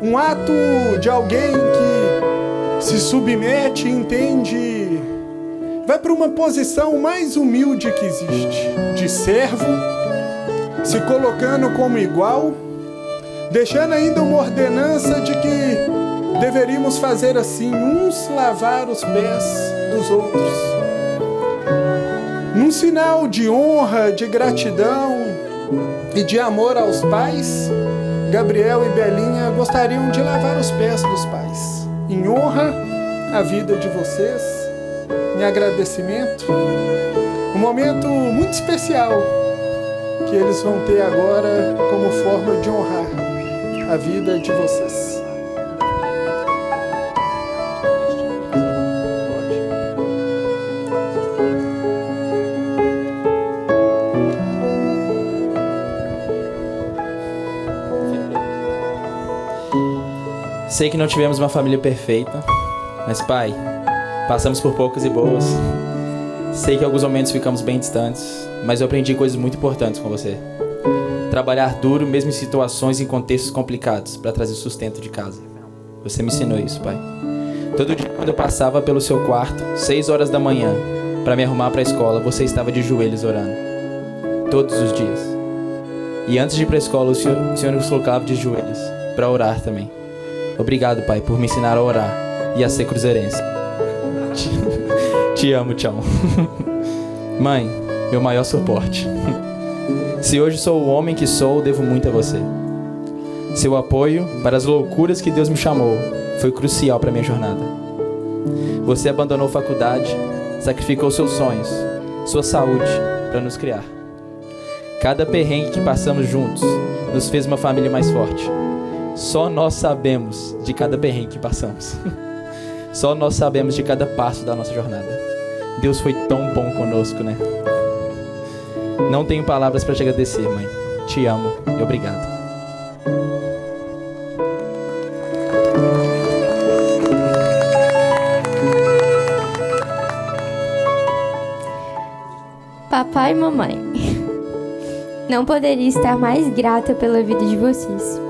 Um ato de alguém que se submete e entende, vai para uma posição mais humilde que existe, de servo, se colocando como igual, deixando ainda uma ordenança de que deveríamos fazer assim, uns lavar os pés dos outros. Num sinal de honra, de gratidão e de amor aos pais, Gabriel e Belinha gostariam de lavar os pés dos pais, em honra à vida de vocês, em agradecimento. Um momento muito especial que eles vão ter agora como forma de honrar a vida de vocês. Sei que não tivemos uma família perfeita, mas Pai, passamos por poucas e boas. Sei que em alguns momentos ficamos bem distantes, mas eu aprendi coisas muito importantes com você. Trabalhar duro mesmo em situações e em contextos complicados para trazer sustento de casa. Você me ensinou isso, Pai. Todo dia quando eu passava pelo seu quarto, 6 horas da manhã, para me arrumar para a escola, você estava de joelhos orando. todos os dias. E antes de ir para a escola, o Senhor nos colocava de joelhos para orar também. Obrigado, Pai, por me ensinar a orar e a ser cruzeirense. Te amo, tchau. Mãe, meu maior suporte. Se hoje sou o homem que sou, devo muito a você. Seu apoio para as loucuras que Deus me chamou foi crucial para minha jornada. Você abandonou a faculdade, sacrificou seus sonhos, sua saúde para nos criar. Cada perrengue que passamos juntos nos fez uma família mais forte. Só nós sabemos de cada perrengue que passamos. Só nós sabemos de cada passo da nossa jornada. Deus foi tão bom conosco, né? Não tenho palavras para te agradecer, mãe. Te amo e obrigado. Papai e mamãe, não poderia estar mais grata pela vida de vocês.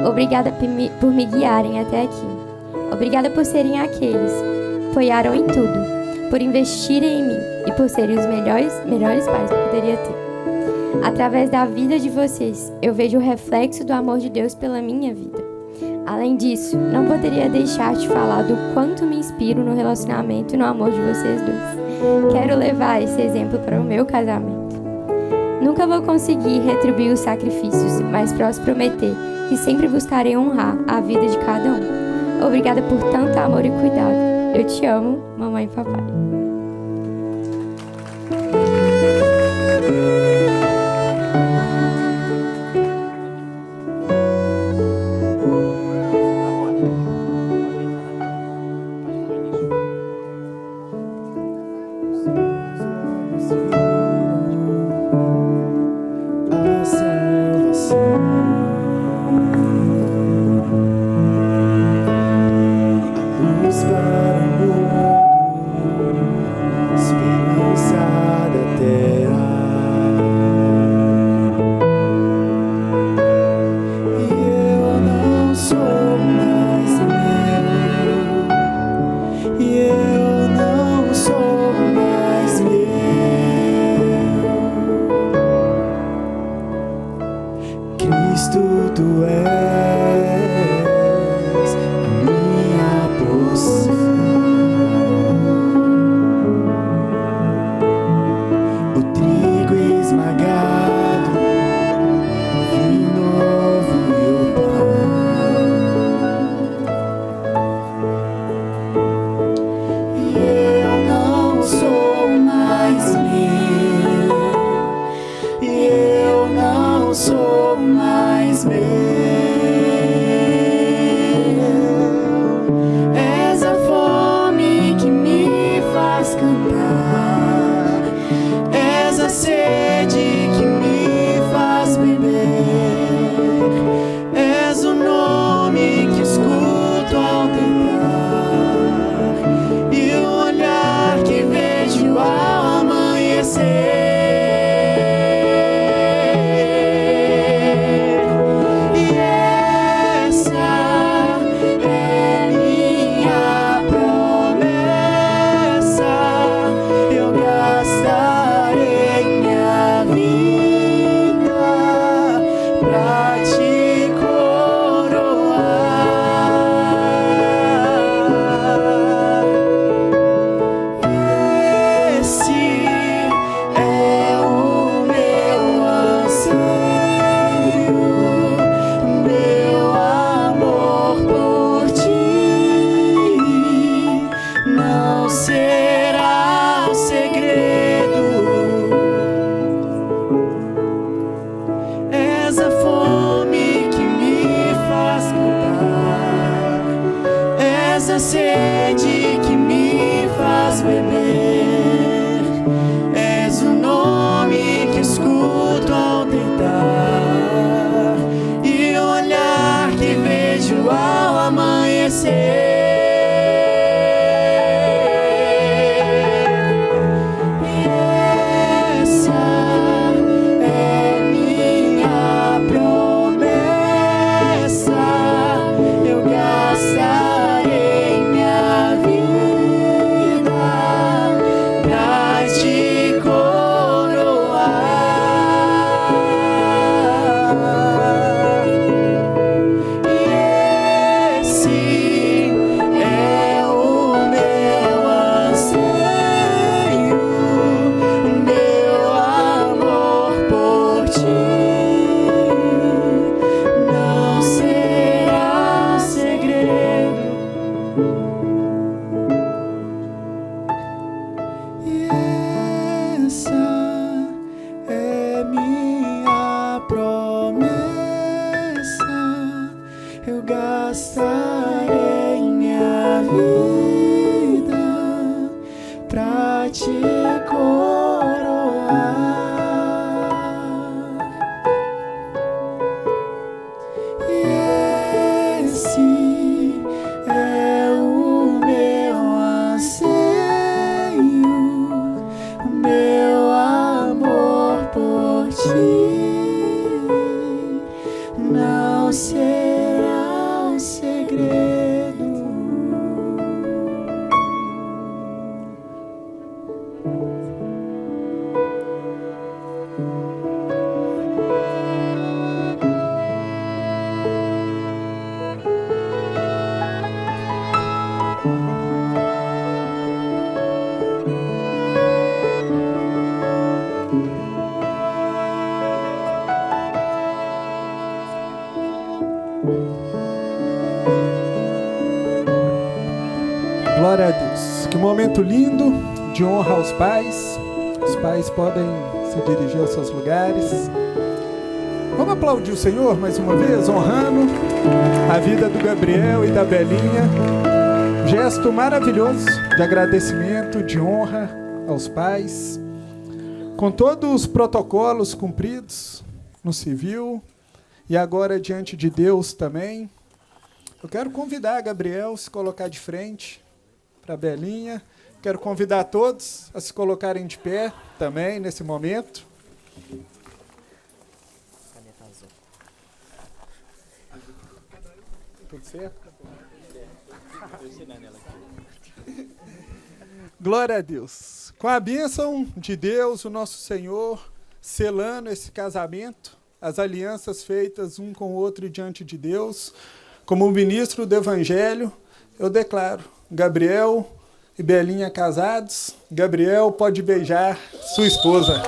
Obrigada por me guiarem até aqui. Obrigada por serem aqueles que apoiaram em tudo, por investirem em mim e por serem os melhores pais que eu poderia ter. Através da vida de vocês, eu vejo o reflexo do amor de Deus pela minha vida. Além disso, não poderia deixar de falar do quanto me inspiro no relacionamento e no amor de vocês dois. Quero levar esse exemplo para o meu casamento. Nunca vou conseguir retribuir os sacrifícios, mas posso prometer que sempre buscarei honrar a vida de cada um. Obrigada por tanto amor e cuidado. Eu te amo, mamãe e papai. Gastarei minha gastarei minha vida pra te coroar. E esse é o meu anseio, meu amor por ti não será segredo. Glória a Deus. Que momento lindo de honra aos pais. Os pais podem se dirigir aos seus lugares. Vamos aplaudir o Senhor mais uma vez, honrando a vida do Gabriel e da Belinha. Gesto maravilhoso de agradecimento, de honra aos pais. Com todos os protocolos cumpridos no civil e agora diante de Deus também. Eu quero convidar a Gabriel a se colocar de frente para a Belinha. Quero convidar todos a se colocarem de pé também nesse momento. Tudo certo? Glória a Deus. Com a bênção de Deus, o nosso Senhor, selando esse casamento, as alianças feitas um com o outro diante de Deus, como ministro do Evangelho, eu declaro: Gabriel e Belinha casados. Gabriel pode beijar sua esposa.